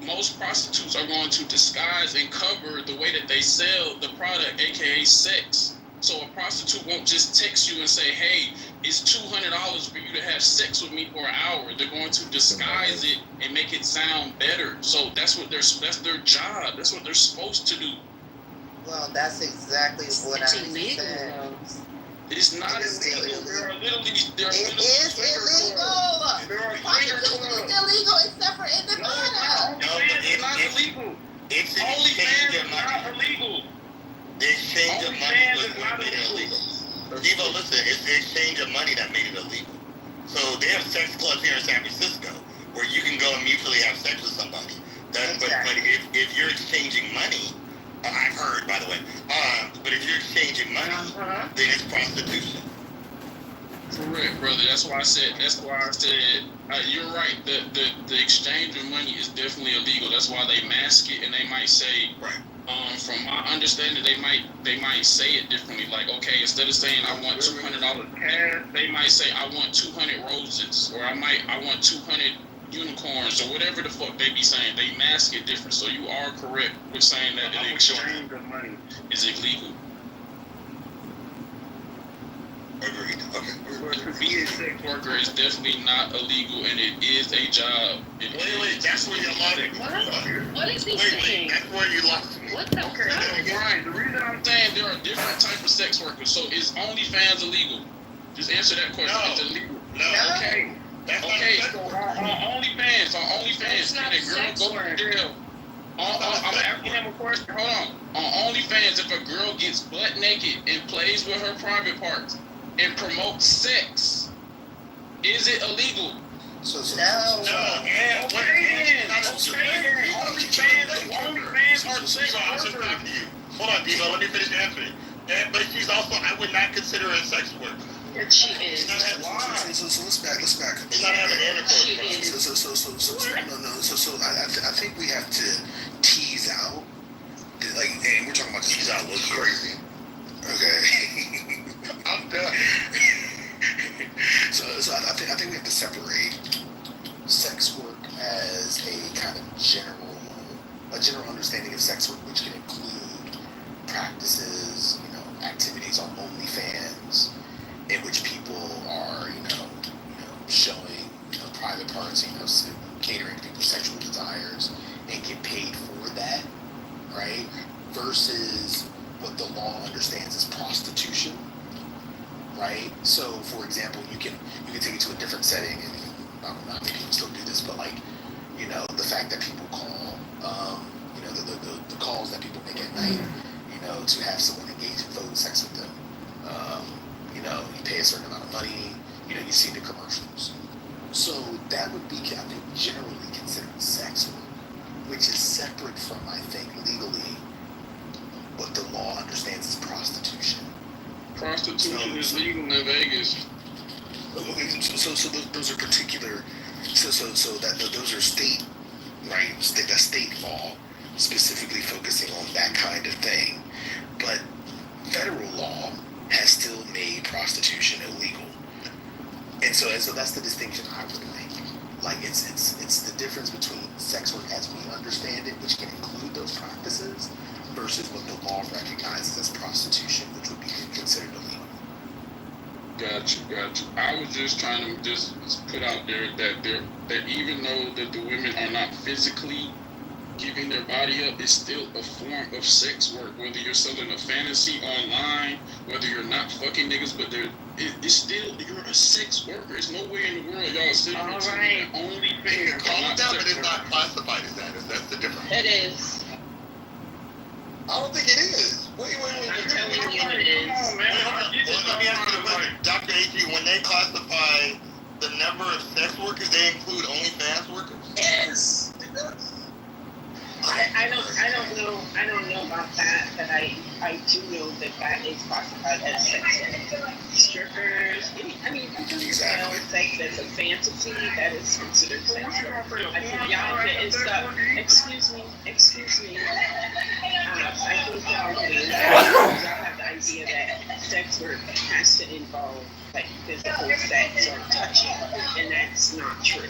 Speaker 1: most prostitutes are going to disguise and cover the way that they sell the product, aka sex. So a prostitute won't just text you and say, hey, it's $200 for you to have sex with me for an hour. They're going to disguise it and make it sound better. So that's their job. That's what they're supposed to do.
Speaker 3: Well, that's exactly what I said.
Speaker 1: It's not illegal. There are literally.
Speaker 3: It is illegal. Prostitution is illegal except for in Nevada.
Speaker 1: It's not illegal. OnlyFans is not illegal.
Speaker 8: The exchange of money was what made it illegal. Devo, listen, it's the exchange of money that made it illegal. So they have sex clubs here in San Francisco where you can go and mutually have sex with somebody. But if you're exchanging money, I've heard, by the way, but if you're exchanging money, then it's prostitution.
Speaker 1: Correct, brother. That's why I said. You're right. The exchange of money is definitely illegal. That's why they mask it, and they might say, from my understanding, they might say it differently. Like, okay, instead of saying I want $200 cash, they might say I want 200 roses, or I want 200 unicorns, or whatever the fuck they be saying. They mask it different. So you are correct with saying that the exchange of money is illegal.
Speaker 8: Agreed. Okay.
Speaker 1: To be a sex worker is definitely not illegal, and it is a job.
Speaker 8: Wait, that's where you lost me.
Speaker 10: What is he saying?
Speaker 8: That's where you lost me.
Speaker 10: What the fuck?
Speaker 1: Brian, the reason I'm saying there are different types of sex workers, so is OnlyFans illegal? Just answer that question.
Speaker 8: No.
Speaker 1: It's illegal.
Speaker 8: No.
Speaker 1: Okay.
Speaker 8: That's
Speaker 1: Okay,
Speaker 8: not
Speaker 1: so
Speaker 8: sex
Speaker 1: on
Speaker 8: work.
Speaker 1: OnlyFans,
Speaker 10: That's
Speaker 1: can
Speaker 10: not
Speaker 1: a girl
Speaker 10: sex
Speaker 1: go
Speaker 10: work.
Speaker 1: to jail? I'm asking him a question. Hold on. On OnlyFans, if a girl gets butt naked and plays with her private parts and promotes sex, is it illegal?
Speaker 5: So
Speaker 3: No.
Speaker 8: Yeah,
Speaker 1: OnlyFans are sex
Speaker 8: Devo, I should
Speaker 1: workers.
Speaker 8: talk to you. Hold on, Devo, let me finish answering. But she's also, I would not consider her sex work.
Speaker 10: But she is.
Speaker 8: She's not having,
Speaker 5: So let's back.
Speaker 8: she's not having intercourse.
Speaker 10: She
Speaker 8: bro.
Speaker 10: is.
Speaker 5: So I think we have to tease out, like, and we're talking about just
Speaker 8: Tease out was crazy.
Speaker 5: Okay.
Speaker 8: I'm done.
Speaker 5: So I think we have to separate sex work as a kind of general understanding of sex work, which can include practices, activities on OnlyFans, in which people are, showing, private parts, catering to people's sexual desires, and get paid for that, right? Versus what the law understands as prostitution, right? So, for example, you can take it to a different setting, and I don't know how many people still do this, but the fact that people call, the calls that people make at night, to have someone engage in phone sex with them. You pay a certain amount of money, you see the commercials. So that would be, I think, generally considered sex work, which is separate from, I think, legally what the law understands as prostitution.
Speaker 1: Prostitution is legal in Vegas.
Speaker 5: So those are particular. So that those are state, right? That's state law, specifically focusing on that kind of thing. But federal law has still made prostitution illegal, and so that's the distinction I would make. Like it's the difference between sex work as we understand it, which can include those practices, versus what the law recognizes as prostitution, which would be considered illegal.
Speaker 1: Gotcha. I was just trying to just put out there that even though that the women are not physically giving their body up, it's still a form of sex work. Whether you're selling a fantasy online, whether you're not fucking niggas, but it's still, you're a sex worker. There's no way in the world y'all sitting there telling me that OnlyFans
Speaker 8: Call
Speaker 1: are
Speaker 8: it
Speaker 1: not
Speaker 8: that,
Speaker 1: sex
Speaker 8: but it's
Speaker 1: workers.
Speaker 8: not classified as that. That's the difference.
Speaker 10: It is.
Speaker 8: I don't think it is. Wait.
Speaker 10: I'm telling you it is.
Speaker 1: Come on, man.
Speaker 8: Let me ask you a question. Dr. H.G., when they classify the number of sex workers, they include OnlyFans workers?
Speaker 10: Yes. I don't know about that, but I do know that is classified as sex work. Strippers, people who sell sex as a fantasy, that is considered sex work. I think y'all getting stuff. Excuse me. I think y'all have the idea that sex work has to involve like physical sex or touching, and that's not true.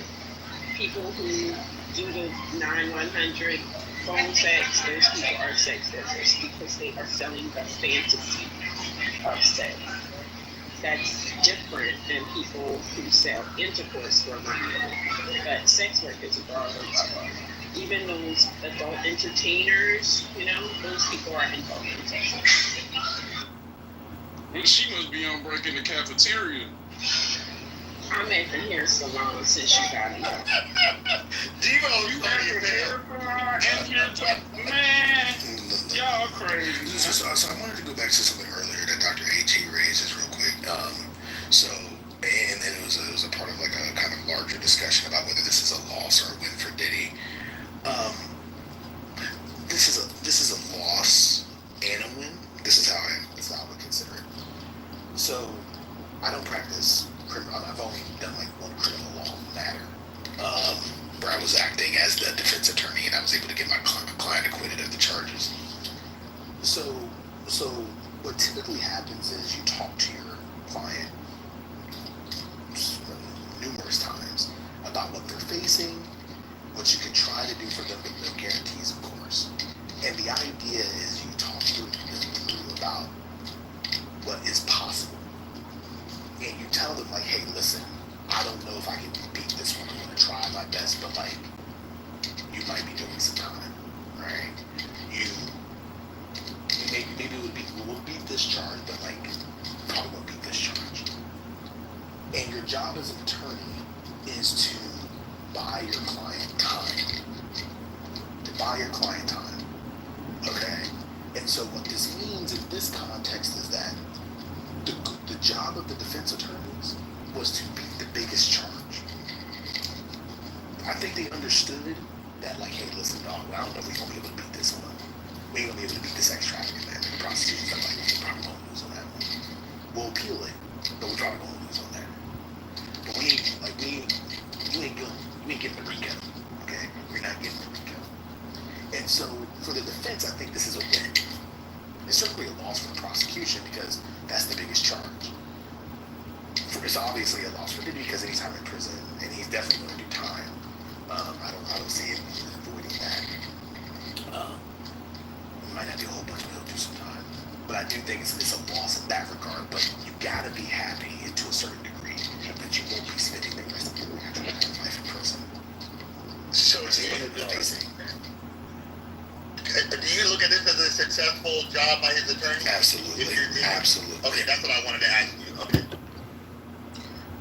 Speaker 10: People who do the 9-100 phone sex, those people are sex workers because they are selling the fantasy of sex. That's different than people who sell intercourse for money. But sex work is a broad umbrella. Even those adult entertainers, those people are involved in sex work.
Speaker 1: Well, she must be on break in the cafeteria.
Speaker 10: I'm at the hair salon since you got here.
Speaker 8: Devo, you got your hair.
Speaker 1: Man, y'all crazy.
Speaker 5: So I wanted to go back to something earlier that Dr. A.T. raises real quick. And it was a part of like a kind of larger discussion about whether this is a loss or a win for Diddy. This is a loss and a win. This is how I would consider it. So I don't practice criminal. I've only done like one criminal law matter, where I was acting as the defense attorney and I was able to get my client acquitted of the charges. So what typically happens is you talk to your client numerous times about what they're facing, what you can try to do for them, but no guarantees, of course. And the idea is you talk to them through about what is possible. And you tell them, like, hey, listen, I don't know if I can beat this one. I'm going to try my best, but, like, you might be doing some time, right? Maybe we'll beat this charge, but, like, probably won't beat this charge. And your job as an attorney is to buy your client time. To buy your client time. Okay? And so what this means in this context is that the job of the defense attorneys was to beat the biggest charge. I think they understood that, like, hey, listen, dog, I don't know if we're going to be able to beat this one. We ain't going to be able to beat this sex trafficking, man. The prosecution's like, we're probably going to lose on that one. We'll appeal it, but we're probably going to lose on that. But you ain't getting the RICO, okay? You're not getting the RICO. And so, for the defense, I think this is a win. It's certainly a loss for the prosecution because that's the biggest charge. It's obviously a loss for Diddy because he's time in prison, and he's definitely going to do time. I don't see him avoiding that. He might not do a whole bunch, but he'll do some time. But I do think it's a loss in that regard. But you gotta be happy, and to a certain degree, that you won't be spending the rest of your life in prison.
Speaker 8: So do you look at this as a successful job by his attorney?
Speaker 5: Absolutely. Absolutely.
Speaker 8: Okay, that's what I wanted to ask you. Okay.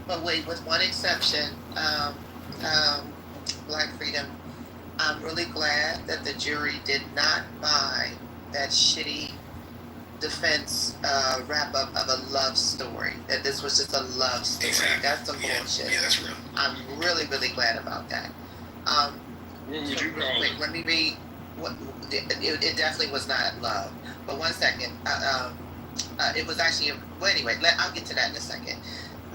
Speaker 3: But wait, with one exception, Black Freedom, I'm really glad that the jury did not buy that shitty defense wrap-up of a love story, that this was just a love story.
Speaker 5: Exactly.
Speaker 3: That's some bullshit.
Speaker 5: Yeah, that's real.
Speaker 3: I'm really, really glad about that.
Speaker 1: What would you call it?
Speaker 3: Let me read. It definitely was not love. But one second. It was actually, well, anyway, I'll get to that in a second.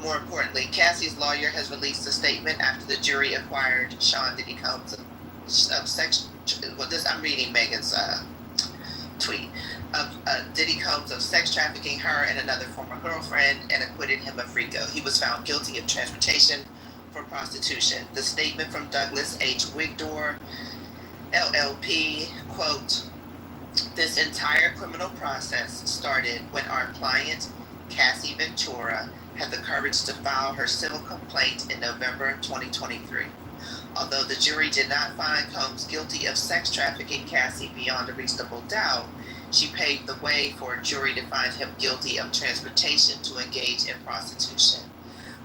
Speaker 3: More importantly, Cassie's lawyer has released a statement after the jury acquired Sean Diddy Combs of sex. Well, I'm reading Megan's tweet of Diddy Combs of sex trafficking her and another former girlfriend and acquitted him of RICO. He was found guilty of transportation for prostitution. The statement from Douglas H. Wigdor, LLP, quote, "This entire criminal process started when our client, Cassie Ventura, had the courage to file her civil complaint in November 2023. Although the jury did not find Combs guilty of sex trafficking Cassie beyond a reasonable doubt, she paved the way for a jury to find him guilty of transportation to engage in prostitution.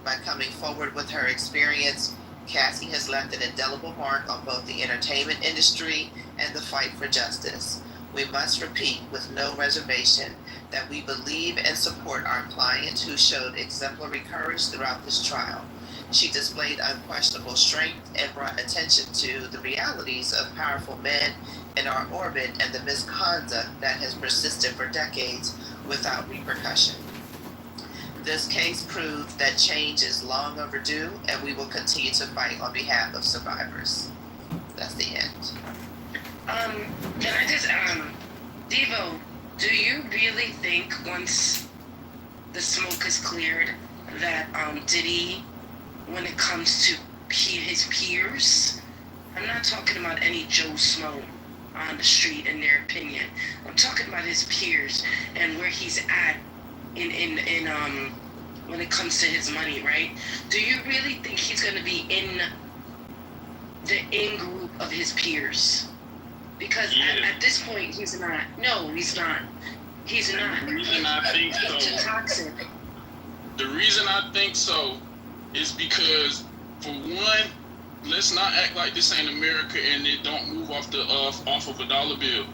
Speaker 3: By coming forward with her experience, Cassie has left an indelible mark on both the entertainment industry and the fight for justice. We must repeat with no reservation that we believe and support our client who showed exemplary courage throughout this trial. She displayed unquestionable strength and brought attention to the realities of powerful men in our orbit and the misconduct that has persisted for decades without repercussion. This case proved that change is long overdue, and we will continue to fight on behalf of survivors." That's the end.
Speaker 6: Can I just, Devo, do you really think once the smoke is cleared that Diddy, when it comes to his peers, I'm not talking about any Joe Smo on the street and their opinion. I'm talking about his peers and where he's at in when it comes to his money, right? Do you really think he's gonna be in the in-group of his peers? Because at this point, he's not. No, he's not. He's not.
Speaker 1: The reason I think
Speaker 6: It's too
Speaker 1: so.
Speaker 6: toxic.
Speaker 1: The reason I think so is because, for one, let's not act like this ain't America and it don't move off of a dollar bill.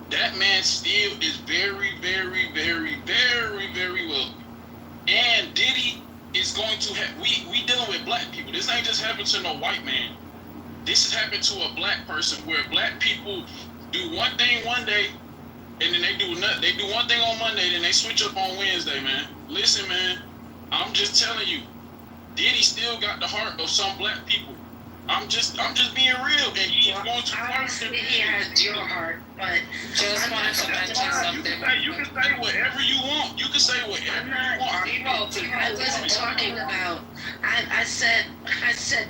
Speaker 1: That man still is very, very, very, very, very wealthy. And Diddy is going to have, we dealing with black people. This ain't just happened to no white man. This has happened to a black person where black people do one thing one day and then they do nothing. They do one thing on Monday, then they switch up on Wednesday, man. Listen, man, I'm just telling you, Diddy still got the heart of some black people. I'm just being real, and he's going to
Speaker 6: Obviously, he has your heart, but
Speaker 11: Just wanted to mention something.
Speaker 1: You can say whatever you want. You can say whatever you want.
Speaker 6: I wasn't talking about. I said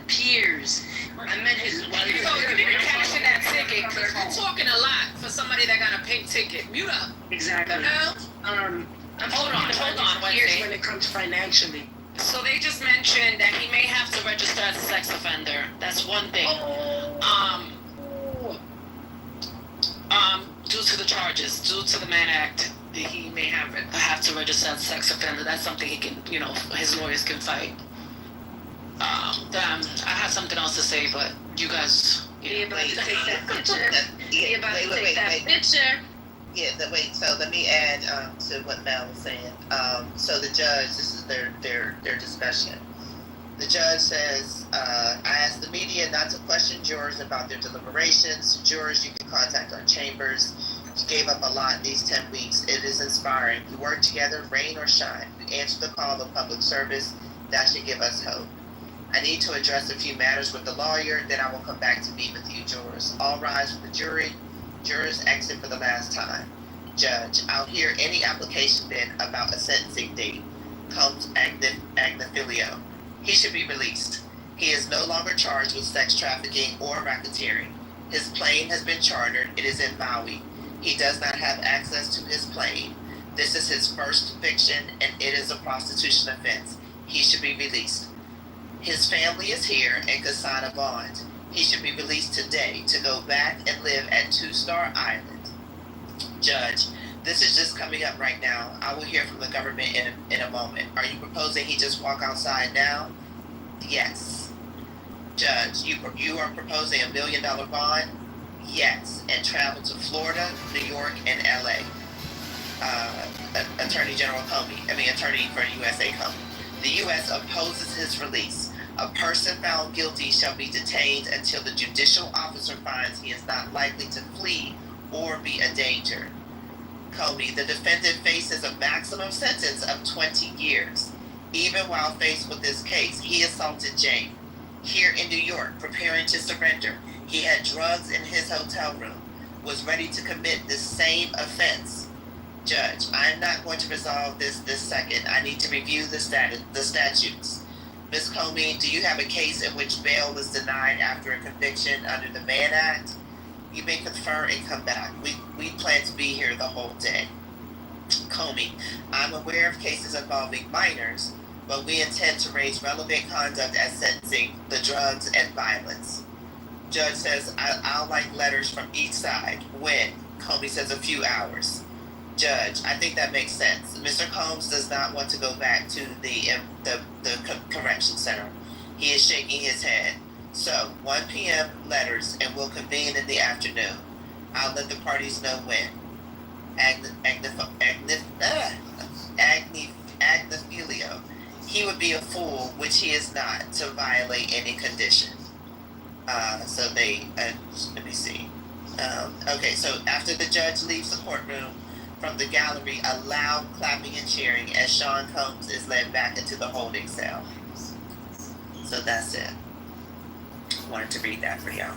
Speaker 6: peers. I meant his wife.
Speaker 11: So you didn't cash in that ticket because you're talking a lot for somebody that got a pink ticket. Mute up.
Speaker 6: Exactly.
Speaker 11: No?
Speaker 6: I'm
Speaker 11: Hold on,
Speaker 6: peers
Speaker 11: Wednesday.
Speaker 6: when it comes financially.
Speaker 11: So they just mentioned that he may have to register as a sex offender. That's one thing. Due to the charges, due to the Mann Act, he may have to register as a sex offender. That's something he can, his lawyers can fight. I had something else to say, but you guys.
Speaker 10: He about to take that picture. He about to
Speaker 3: wait,
Speaker 10: take that picture.
Speaker 3: Yeah, wait. So let me add to what Mel was saying. So the judge, this is their discussion. The judge says, I asked the media not to question jurors about their deliberations. Jurors, you can contact our chambers. You gave up a lot these 10 weeks. It is inspiring. We work together, rain or shine. We answer the call of public service. That should give us hope. I need to address a few matters with the lawyer, then I will come back to meet with you jurors. All rise for the jury. Jurors exit for the last time. Judge, I'll hear any application then about a sentencing date. Combs Agnifilio. He should be released. He is no longer charged with sex trafficking or racketeering. His plane has been chartered. It is in Maui. He does not have access to his plane. This is his first conviction, and it is a prostitution offense. He should be released. His family is here and could sign a bond. He should be released today to go back and live at Two Star Island. Judge, this is just coming up right now. I will hear from the government in a moment. Are you proposing he just walk outside now? Yes. Judge, you are proposing $1 million bond? Yes. And travel to Florida, New York, and LA. Attorney for USA Comey. The U.S. opposes his release. A person found guilty shall be detained until the judicial officer finds he is not likely to flee or be a danger. Comey, the defendant faces a maximum sentence of 20 years. Even while faced with this case, he assaulted Jane. Here in New York, preparing to surrender, he had drugs in his hotel room, was ready to commit this same offense. Judge, I am not going to resolve this second. I need to review the statutes. Ms. Comey, do you have a case in which bail was denied after a conviction under the Mann Act? You may confer and come back. We plan to be here the whole day. Comey, I'm aware of cases involving minors, but we intend to raise relevant conduct at sentencing, the drugs and violence. Judge says, I'll like letters from each side. When? Comey says a few hours. Judge, I think that makes sense. Mr. Combs does not want to go back to the correction center. He is shaking his head. So, 1 p.m. letters, and we'll convene in the afternoon. I'll let the parties know when. Agnifilio. He would be a fool, which he is not, to violate any condition. Let me see. Okay, so after the judge leaves the courtroom, from the gallery, a loud clapping and cheering as Sean Combs is led back into the holding cell. So that's it. Wanted to read that for y'all.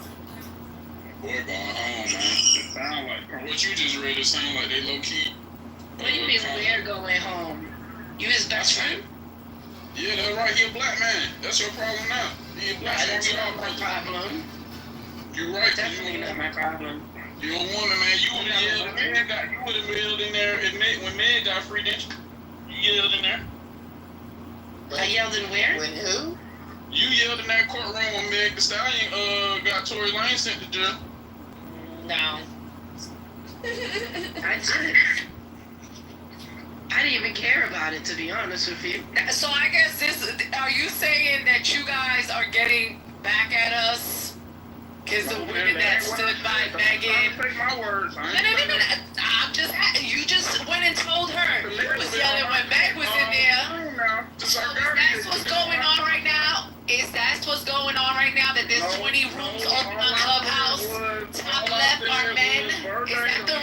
Speaker 1: Boy, going home, man. It sound like, from what you just read, it sound like they low-key.
Speaker 10: What do you mean we're going home? You his best friend?
Speaker 1: Yeah, that's right. He a black man. That's your problem now. He a black man.
Speaker 10: That's not my problem.
Speaker 1: You're right.
Speaker 10: Definitely not my problem.
Speaker 1: You're a woman, man. You would have yelled in there when Meg got free, didn't you? You yelled in there.
Speaker 10: I yelled in where?
Speaker 3: When who?
Speaker 1: You yelled in that courtroom when Meg Thee Stallion got Tory Lanez sent to jail.
Speaker 10: No. I didn't. I didn't even care about it, to be honest with you.
Speaker 11: So I guess are you saying that you guys are getting back at us? Because the women that stood by Megan.
Speaker 1: Take my words.
Speaker 11: No. You just went and told her. You was yelling when Meg was in there. So that's what's going on right now? Is that what's going on right now? That there's 20 rooms open on Clubhouse? Top left are men? Is that the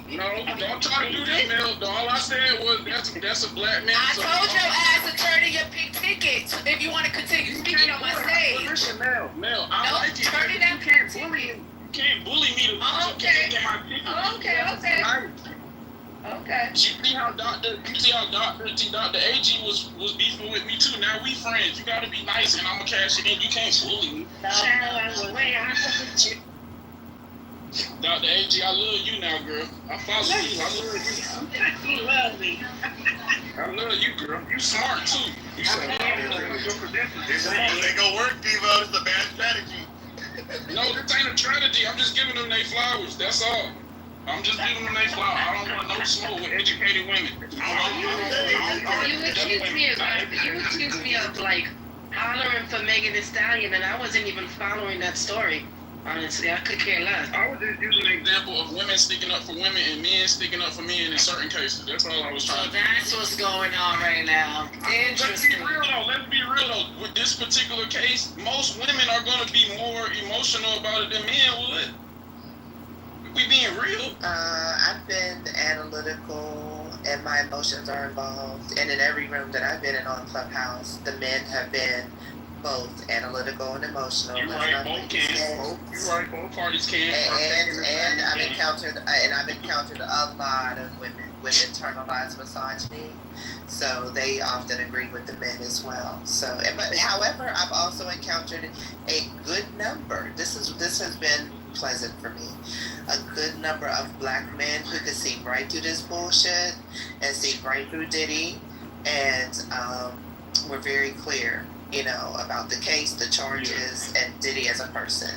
Speaker 1: No, don't try to do this, Mel. All I said was that's a black man.
Speaker 11: I told your ass to turn in your pink ticket if you want to continue speaking on my stage.
Speaker 1: Listen, Mel, I like it.
Speaker 11: Turn in that pink ticket.
Speaker 1: You can't bully me to
Speaker 11: Okay.
Speaker 1: get my ticket.
Speaker 11: Okay.
Speaker 1: You see how Dr. AG was beefing with me too. Now we friends. You gotta be nice, and I'ma cash it in. You can't bully me. Dr. AG, I love you now, girl. I follow you. I love you.
Speaker 10: You love me.
Speaker 1: I love you, girl. You smart too. You smart.
Speaker 8: This ain't gonna work, Devo. It's a bad strategy.
Speaker 1: No, this ain't a strategy. I'm just giving them their flowers. That's all. I'm just giving them their flowers. I don't want no smoke with educated women.
Speaker 10: You accuse me of like
Speaker 6: hollering for Megan Thee Stallion, and I wasn't even following that story. Honestly, I could care less.
Speaker 1: I was just using an example of women sticking up for women and men sticking up for men in certain cases. That's all I was trying to do.
Speaker 11: That's what's going on right now. Interesting.
Speaker 1: Let's be real though. With this particular case, most women are going to be more emotional about it than men would. We being real.
Speaker 3: I've been analytical and my emotions are involved. And in every room that I've been in on Clubhouse, the men have been both analytical and emotional.
Speaker 1: You're right, both can. You're right, both parties can.
Speaker 3: And I've encountered a lot of women with internalized misogyny. So they often agree with the men as well. So, however, I've also encountered a good number. This has been pleasant for me. A good number of black men who could see right through this bullshit and see right through Diddy, and were very clear, about the case, the charges, and Diddy as a person.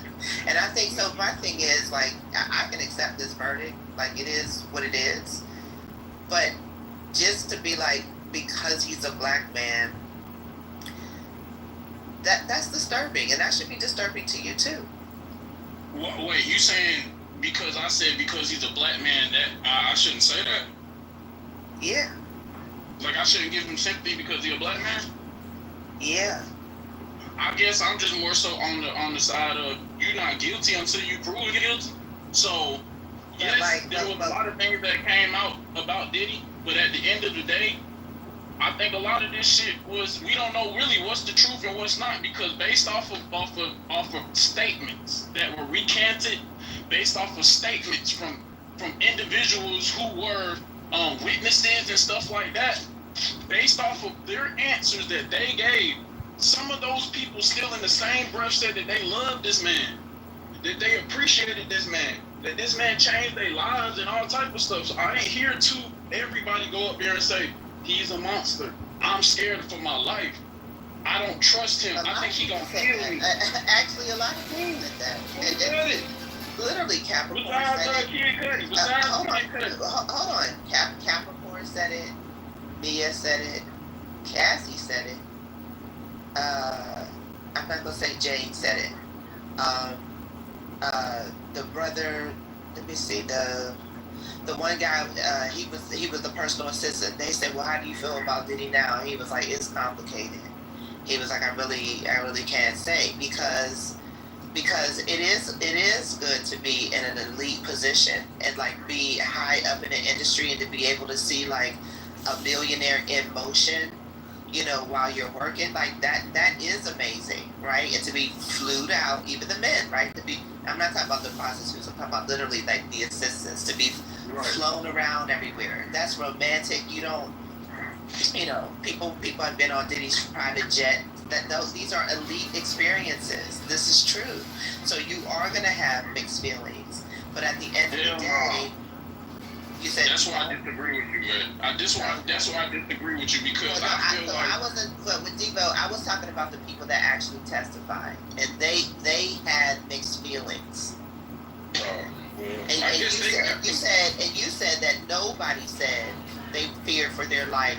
Speaker 3: And I think so. My thing is, like, I can accept this verdict, like it is what it is, but just to be like, because he's a black man, that's disturbing, and that should be disturbing to you too.
Speaker 1: Wait, you saying because I said because he's a black man that I shouldn't say that?
Speaker 3: Yeah.
Speaker 1: Like I shouldn't give him sympathy because he's a black man?
Speaker 3: Yeah.
Speaker 1: I guess I'm just more so on the side of you're not guilty until you prove guilty. So yes, there was a lot of things that came out about Diddy, but at the end of the day, I think a lot of this shit was, we don't know really what's the truth and what's not, because based off of statements that were recanted, based off of statements from individuals who were witnesses and stuff like that, based off of their answers that they gave, some of those people still in the same breath said that they loved this man, that they appreciated this man, that this man changed their lives and all type of stuff. So I ain't here to everybody go up there and say, he's a monster. I'm scared for my life. I don't trust him. I think he gonna kill me.
Speaker 3: Actually, a lot of people did that.
Speaker 1: It
Speaker 3: literally, Capricorn said it. Hold on. Capricorn said it. Mia said it. Cassie said it. I'm not gonna say Jane said it. The brother. Let me see. The one guy, he was the personal assistant. They said, well, how do you feel about Diddy now? He was like, it's complicated. He was like, I really can't say, because it is good to be in an elite position and like be high up in the industry and to be able to see like a millionaire in motion, while you're working, like that is amazing, right? And to be flued out, even the men, right? I'm not talking about the prostitutes, I'm talking about literally like the assistants, to be flown around everywhere. That's romantic. People have been on Diddy's private jet. These are elite experiences. This is true. So you are gonna have mixed feelings, but at the end of the day, you said
Speaker 1: that's why I disagree with you, man. That's why I disagree with you, because
Speaker 3: I wasn't. But with Devo, I was talking about the people that actually testified, and they had mixed feelings. And you said that nobody said they feared for their life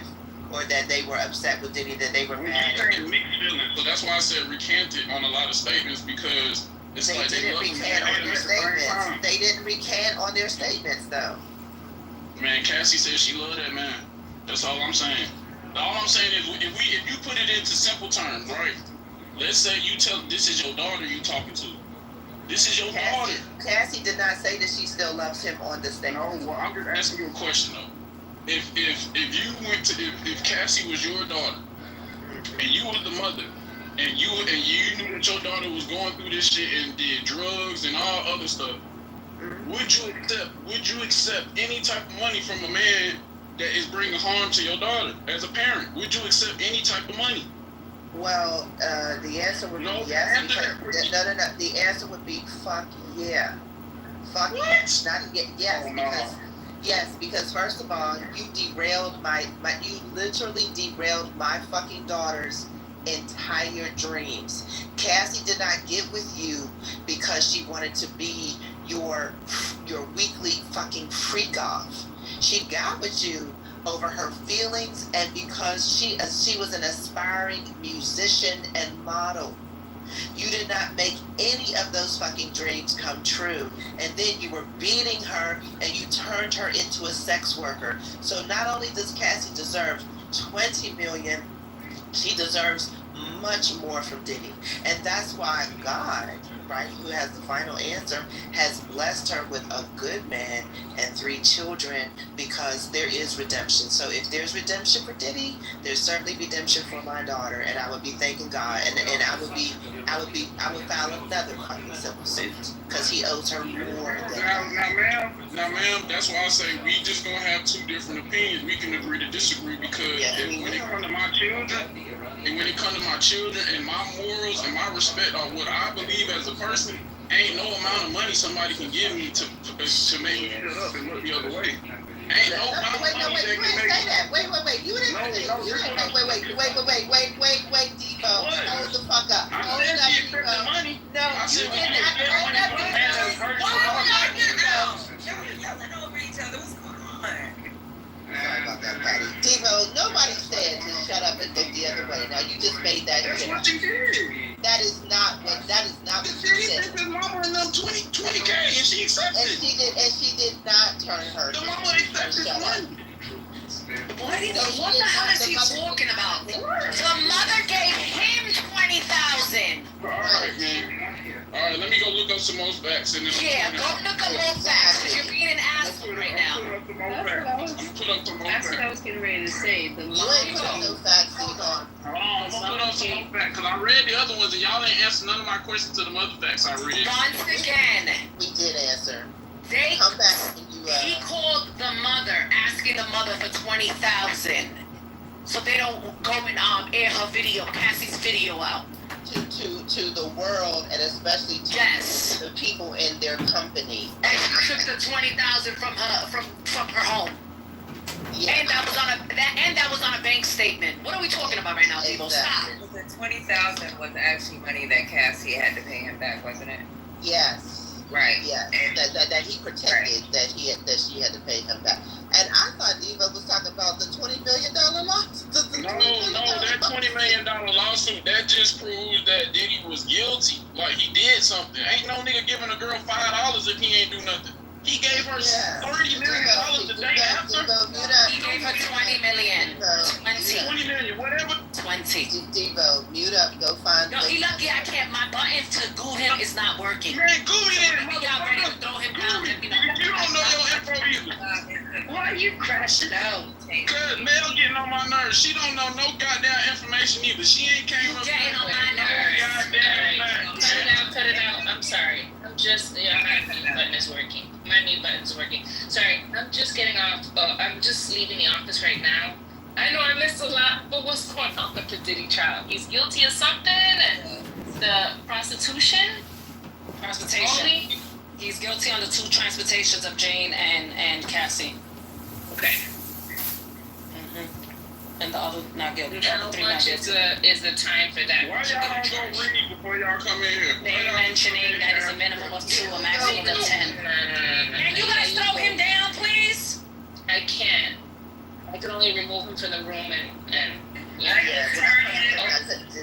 Speaker 3: or that they were upset with Diddy, that they were mad.
Speaker 1: Mixed feelings. So that's why I said recanted on a lot of statements, because it's
Speaker 3: they
Speaker 1: like
Speaker 3: didn't recant on their statements. They didn't recant on their statements, though.
Speaker 1: Man, Cassie said she loved that man. That's all I'm saying. All I'm saying is, if you put it into simple terms, right? Let's say you tell this is your daughter you talking to. This is your daughter.
Speaker 3: Cassie did not say that she still loves him on the statement.
Speaker 1: No, well, I'm just asking you a question though. If you went to if Cassie was your daughter and you was the mother and you knew that your daughter was going through this shit and did drugs and all other stuff, would you accept any type of money from a man that is bringing harm to your daughter as a parent? Would you accept any type of money?
Speaker 3: Well, the answer would be yes. No. The answer would be fuck yeah. Fuck
Speaker 1: what?
Speaker 3: Yes, because first of all, you derailed you literally derailed my fucking daughter's entire dreams. Cassie did not get with you because she wanted to be your weekly fucking freak off. She got with you over her feelings, and because she was an aspiring musician and model. You did not make any of those fucking dreams come true. And then you were beating her and you turned her into a sex worker. So not only does Cassie deserve 20 million, she deserves much more from Diddy. And that's why God, right, who has the final answer, has blessed her with a good man and 3 children, because there is redemption. So if there's redemption for Diddy, there's certainly redemption for my daughter, and I would be thanking God, and I would file another fucking civil suit because he owes her more than that.
Speaker 1: Now, ma'am, that's why I say we just gonna have 2 different opinions. We can agree to disagree, because when it comes to my children, and my morals and my respect on what I believe as a person, ain't no amount of money somebody can give me to make me shut up and look the other way. Ain't no amount of money that can make me.
Speaker 3: Wait. You didn't say that. Wait, Devo. Hold the fuck up.
Speaker 1: I said she accepted money.
Speaker 3: No, you did not. Hold up, Devo.
Speaker 4: Y'all yelling over each other. What's going on?
Speaker 3: Sorry about that, Patty. Devo, nobody said to shut up and look the other way. Now you just made that.
Speaker 1: That's what you did.
Speaker 3: That is not what she
Speaker 1: She
Speaker 3: said.
Speaker 1: said mama and them 20K, and she accepted.
Speaker 3: And she did not turn her.
Speaker 1: The mama accepted the money.
Speaker 11: What the hell is he talking about? The mother gave him 20,000.
Speaker 1: All right, man. All right, let me go look up some more facts. And then
Speaker 11: Yeah, go look up more facts, because you're being an asshole right now.
Speaker 1: I'm gonna put up some more
Speaker 10: That's what I
Speaker 1: facts.
Speaker 10: was getting ready to say. The
Speaker 3: You ain't put no facts, Devo.
Speaker 1: I'm gonna put up some more facts, because I read the other ones, and y'all ain't answered none of my questions to the other facts I read.
Speaker 11: Once again,
Speaker 3: We did answer.
Speaker 11: they
Speaker 3: Come back when you
Speaker 11: he called the mother, asking the mother for 20,000, so they don't go and air her video, Cassie's video out.
Speaker 3: to the world, and especially to
Speaker 11: Yes.
Speaker 3: the people in their company.
Speaker 11: And she took the 20,000 from her home.
Speaker 3: Yeah.
Speaker 11: And that was on a bank statement. What are we talking about right now, Devo? Stop.
Speaker 3: Exactly.
Speaker 4: The 20,000 was actually money that Cassie had to pay him back, wasn't it?
Speaker 3: Yes.
Speaker 4: Right.
Speaker 3: Yes.
Speaker 4: And
Speaker 3: That he protected, that she had to pay him back. And I thought Devo was talking about the $20 million loss.
Speaker 1: No, that $20 million lawsuit, that just proves that Diddy was guilty. Like, he did something. Ain't no nigga giving a girl $5 if he ain't do nothing. He gave her $30 million the day after.
Speaker 11: He gave her 20 million.
Speaker 1: 20 million, whatever.
Speaker 11: 20.
Speaker 3: Devo, mute up, go find.
Speaker 11: No, he lucky I can't. My button to goo him is not working.
Speaker 1: Man, Gooey in,
Speaker 11: We got ready to throw him down.
Speaker 1: You don't know your info either.
Speaker 10: Why are you crashing out?
Speaker 1: Cause Mel getting on my nerves. She don't know no goddamn information either. She ain't came up
Speaker 11: Getting on my
Speaker 1: no
Speaker 11: nerves.
Speaker 1: goddamn thing.
Speaker 6: Cut it out. I'm sorry. I'm just, my mute button is working. My mute button's working. Sorry, I'm just getting off. I'm just leaving the office right now. I know I missed a lot, but what's going on with the Diddy trial? He's guilty of something, and the prostitution?
Speaker 11: Transportation.
Speaker 6: Only?
Speaker 11: He's guilty on the 2 transportations of Jane and Cassie.
Speaker 6: Okay.
Speaker 11: And the other not guilty.
Speaker 6: And how much is the time for that?
Speaker 1: Why y'all don't go read before y'all come in here?
Speaker 11: They're mentioning that it's a minimum of 2, a maximum of 10. Can you guys throw him down, please?
Speaker 6: I can't. I can only remove him from the room and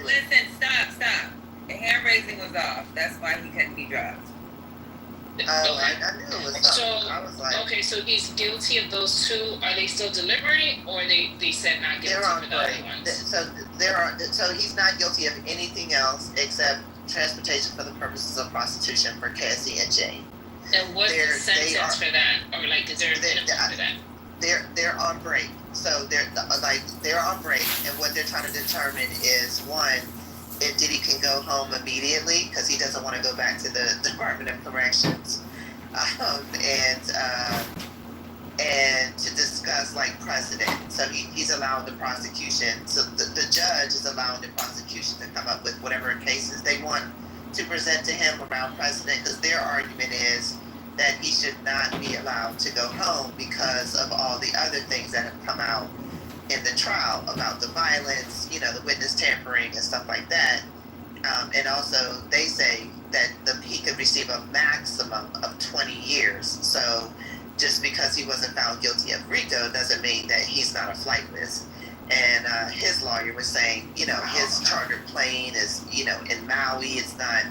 Speaker 4: Listen, stop. The hand raising was off. That's why he couldn't be dropped.
Speaker 3: I knew it was something.
Speaker 6: So,
Speaker 3: I was like,
Speaker 6: okay, so he's guilty of those 2. Are they still deliberating, or they said not guilty
Speaker 3: they're on
Speaker 6: for the other
Speaker 3: break.
Speaker 6: ones?
Speaker 3: So he's not guilty of anything else except transportation for the purposes of prostitution for Cassie and Jane.
Speaker 6: And what's the sentence for that? Or like, is there a minimum for that?
Speaker 3: They're on break. So they're on break, and what they're trying to determine is, one, if Diddy can go home immediately because he doesn't want to go back to the Department of Corrections, and to discuss like precedent. So he's allowed the prosecution. So the judge is allowing the prosecution to come up with whatever cases they want to present to him around precedent, because their argument is that he should not be allowed to go home because of all the other things that have come out in the trial about the violence, the witness tampering and stuff like that. And also they say that he could receive a maximum of 20 years. So just because he wasn't found guilty of RICO doesn't mean that he's not a flight risk. And his lawyer was saying, his chartered plane is, in Maui. It's not,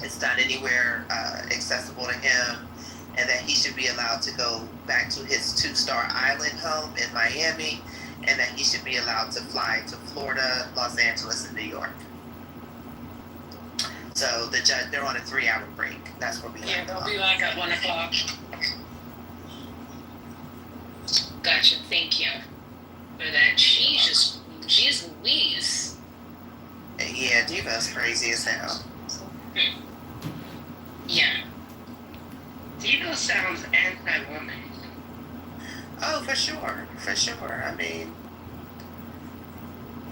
Speaker 3: it's not anywhere accessible to him, and that he should be allowed to go back to his 2-star island home in Miami, and that he should be allowed to fly to Florida, Los Angeles, and New York. So the judge, they're on a 3-hour break. That's where we
Speaker 11: Yeah, they'll be like at 1 o'clock. Gotcha. Thank you for that. Jeez Louise.
Speaker 3: Yeah, Diva's crazy as hell.
Speaker 11: Yeah.
Speaker 6: Diva sounds anti-woman.
Speaker 3: Oh, for sure. I mean,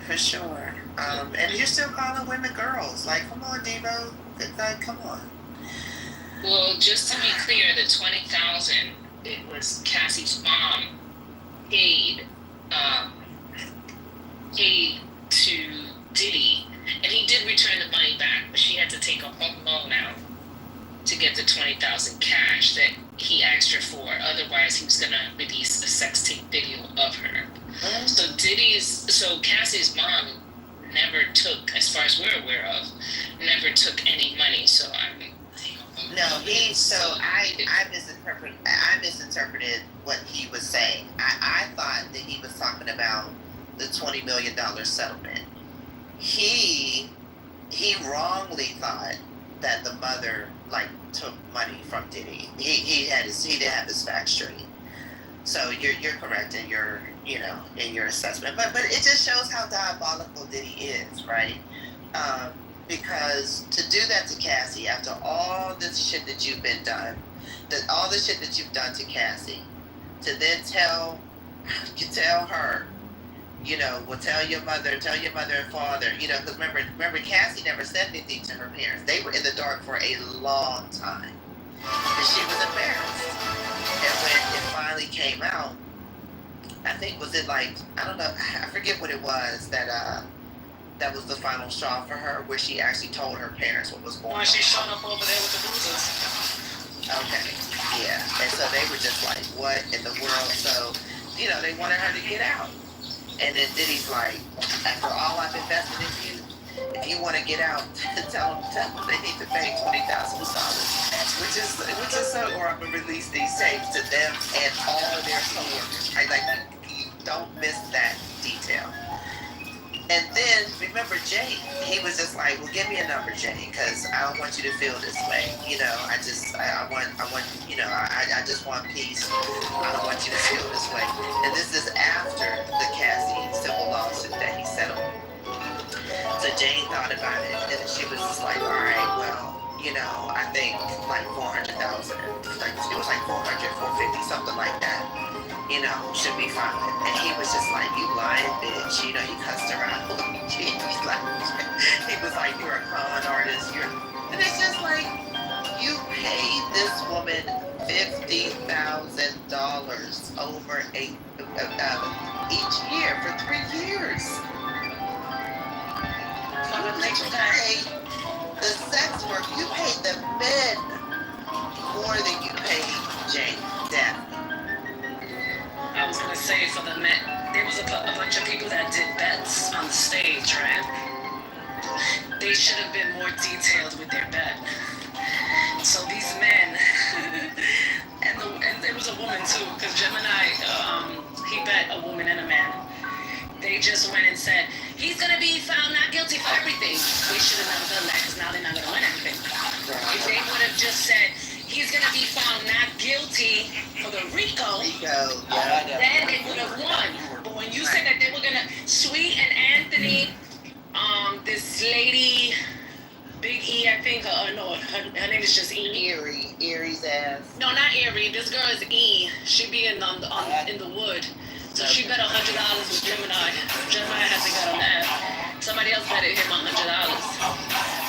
Speaker 3: for sure. And you're still calling women girls. Like, come on, Devo. Like, come on.
Speaker 11: Well, just to be clear, the $20,000, it was Cassie's mom paid to Diddy, and he did return the money back, but she had to take a home loan out to get the $20,000 cash that he asked her for. Otherwise, he was gonna release a sex tape video of her. So Cassie's mom never took, as far as we're aware of, never took any money. So I
Speaker 3: misinterpreted what he was saying. I thought that he was talking about the $20 million settlement. He wrongly thought that the mother took money from Diddy. He didn't have his facts straight. So you're correct in your assessment. But it just shows how diabolical Diddy is, right? Because to do that to Cassie after all this shit that you've been done, all the shit that you've done to Cassie, to then tell her, tell your mother and father, because remember Cassie never said anything to her parents. They were in the dark for a long time. And she was embarrassed. And when it finally came out, I think, I don't know, I forget what it was that was the final straw for her, where she actually told her parents what was going on.
Speaker 11: When she showed up over there with the bruises.
Speaker 3: Okay, yeah. And so they were just like, what in the world? So, they wanted her to get out. And then Diddy's like, after all I've invested in you, if you want to get out, tell them they need to pay $20,000, which is so, or I'm gonna release these tapes to them and all their coworkers. You don't miss that detail. And then remember Jay, he was just like, well, give me a number, Jay, because I don't want you to feel this way. I just want peace. I don't want you to feel this way. And this is after the Cassie civil lawsuit that he settled. So Jane thought about it, and she was just like, all right, well, I think like 400,000, it was like 400, 450, something like that, should be fine. And he was just like, you lying bitch, he cussed her out. He was like, you're a con artist, and it's just like, you paid this woman $50,000 over each year for 3 years. You paid the sex work, you paid the men more than you paid Jane Daphne.
Speaker 11: I was gonna say, for the men, there was a bunch of people that did bets on the stage, right? They should have been more detailed with their bet. So these men, and there was a woman too, because Gemini, he bet a woman and a man. They just went and said, he's going to be found not guilty for everything. They should have never done that, because now they're not going to win anything. If they would have just said, he's going to be found not guilty for the RICO, then they would have won. But when you said that they were going to, Sweet and Anthony, this lady, Big E, I think, no, her name is just E.
Speaker 3: Erie's ass.
Speaker 11: No, not Erie. This girl is E. She be in the wood. So she bet $100 with Gemini. Gemini hasn't got on that. Somebody else betted him $100.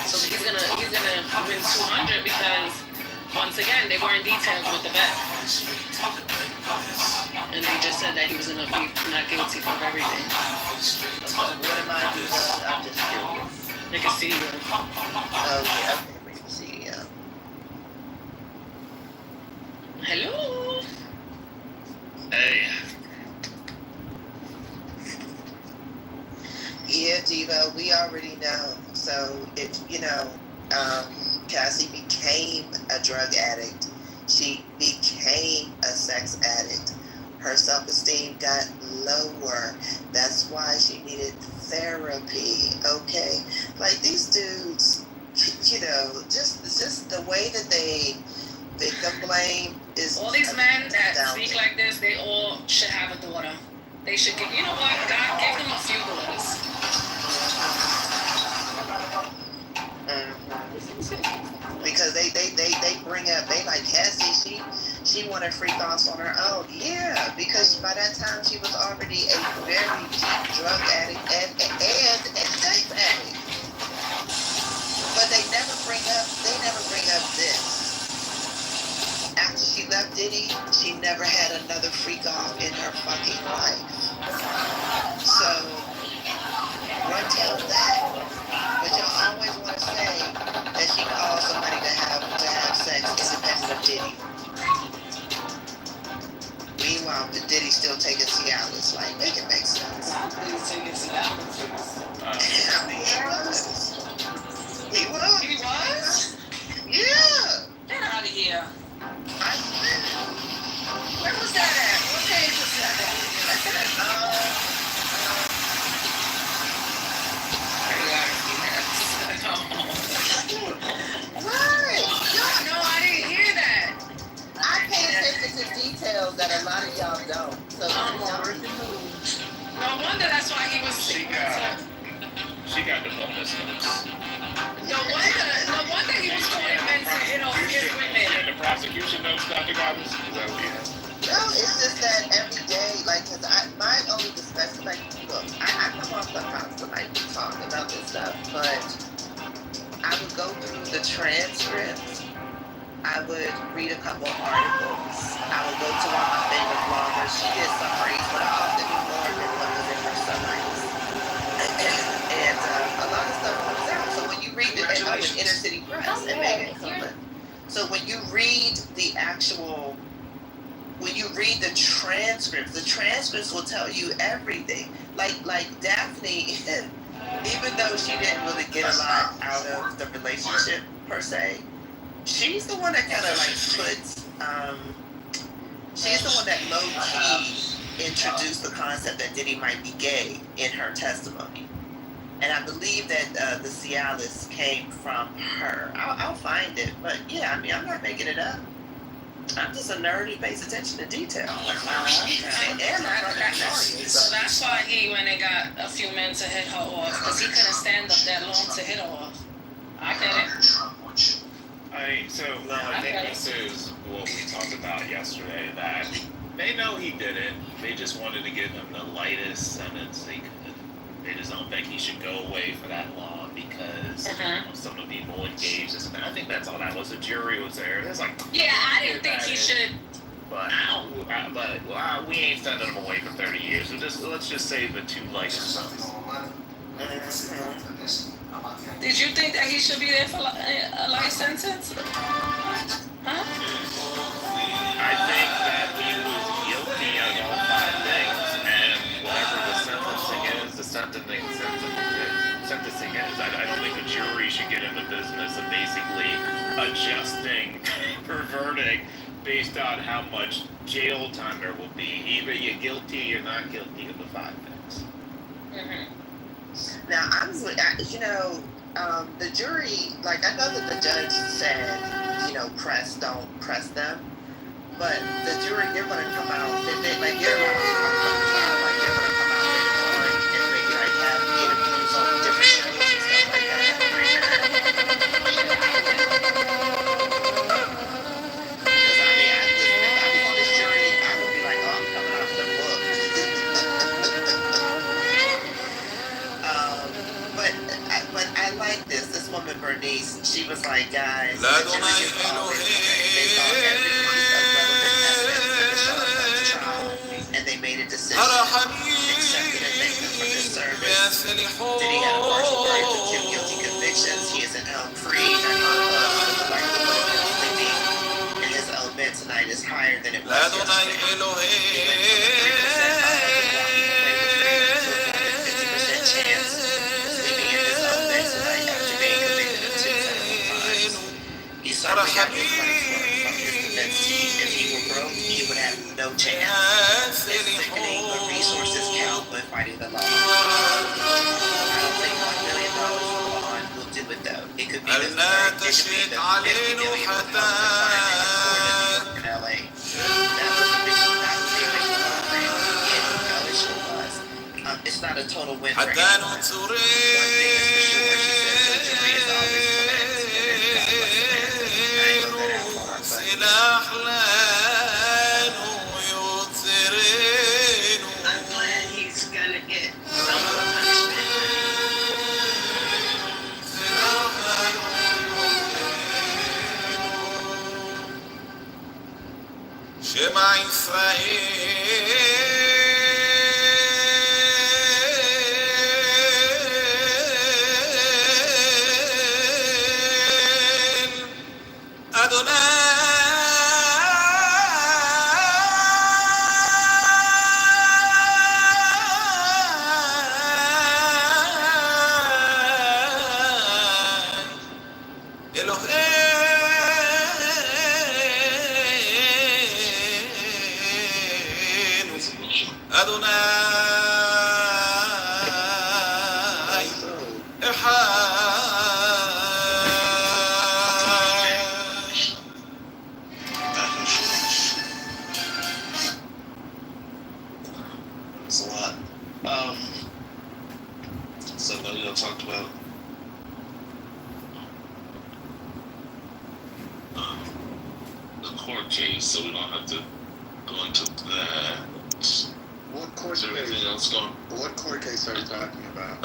Speaker 11: So he's gonna win 200 because once again they weren't detailed with the bet. And they just said that he was gonna be not guilty for everything.
Speaker 3: What am I doing? I'm just curious.
Speaker 11: They can see you.
Speaker 3: Okay, we can see, yeah.
Speaker 11: Hello.
Speaker 1: Hey.
Speaker 3: Yeah, Diva, we already know. So if Cassie became a drug addict, she became a sex addict. Her self-esteem got lower. That's why she needed therapy. Okay, like these dudes, just the way that they victim blame is.
Speaker 11: All these men that speak like this, they all should have a daughter. They should give. You know what? God, give them a few daughters.
Speaker 3: Because they bring up, they like Cassie, she wanted freak offs on her own. Yeah, because by that time she was already a very deep drug addict and a sex addict. But they never bring up this. After she left Diddy, she never had another freak off in her fucking life. So what tells that? But y'all always want to say that she called somebody to have sex independent of Diddy. Meanwhile, the Diddy still taking Cialis. Like, make it make sense. I mean, he was. He was.
Speaker 11: He was?
Speaker 3: Yeah.
Speaker 11: Get out of here.
Speaker 3: I swear.
Speaker 11: Where was that at? What page was that?
Speaker 3: Right.
Speaker 11: No, I didn't hear that.
Speaker 3: I pay attention to details that a lot of y'all don't. So
Speaker 11: No wonder that's why he was.
Speaker 1: She got the bonus notes.
Speaker 11: No wonder he was calling men to hit off his women.
Speaker 1: And the prosecution notes, Dr. Goggins? Is that what you have?
Speaker 3: no, it's just that every day, like, cause my only discussion, like, look, I come on Clubhouse to like talk about this stuff, but I would go through the transcripts. I would read a couple of articles. I would go to one of my favorite bloggers. She did summaries, but I often do more than what was in her summaries. And a lot of stuff comes out. So when you read the Inner City Press and Megan Coleman. So when you read the transcripts will tell you everything. Like Daphne, even though she didn't really get a lot out of the relationship per se, she's the one that kind of like puts, she's the one that low-key introduced the concept that Diddy might be gay in her testimony. And I believe that the Cialis came from her. I'll find it, but yeah, I mean, I'm not making it up. I'm just a nerd who pays attention to detail. Like my
Speaker 11: So that's why he went and got a few men to hit her off, because he couldn't stand up that long to hit her off. I get it.
Speaker 12: I think this is what we talked about yesterday, that they know he did it. They just wanted to give him the lightest sentence they could. They just don't think he should go away for that long because some of the people engaged. And I think that's all that was. The jury was there. It's like,
Speaker 11: yeah, I didn't think he should.
Speaker 12: But we ain't sending him away for 30 years. So let's just say the two lightest sentence.
Speaker 11: Did you think that he should be there for a life sentence? Huh?
Speaker 12: I think that he was guilty of all 5 things, and whatever the sentencing is. I don't think the jury should get in the business of basically adjusting her verdict based on how much jail time there will be. Either you're guilty or you're not guilty of the 5 things.
Speaker 3: Now, the jury, like, I know that the judge said, don't press them, but the jury, they're going to come out, they're going to come out and maybe, like, have interviews on different shows and stuff like that. Because, I mean, if I was on this jury, I would be like, I'm coming off the book. But I like this. This woman, Bernice, she was like, guys, the jury is always based on every piece of relevant evidence that was shown up at the trial, and they made a decision, accepted and thanked him for his service. Did he have a partial verdict with 2 guilty convictions? He is an Elm Free, and his own bed tonight is high
Speaker 4: Adonai
Speaker 3: He's already got his money's worth from his defense team. If he were broke, he would have no chance. It's sickening, but resources count when fighting the law. I don't think $1 million for bond will do it though. It could be the $50 million for firemen in LA. That was a big it's not a total win for anyone. One thing is for sure, she said surgery is always commenced.
Speaker 10: I'm glad he's gonna get some punishment.
Speaker 4: Shema Israel Adonai Adonai
Speaker 13: It's a lot. So Leo talked about
Speaker 1: the court case, so we don't have to go into that.
Speaker 9: What court
Speaker 1: Is everything
Speaker 9: case?
Speaker 1: else going?
Speaker 9: What court case are you talking about?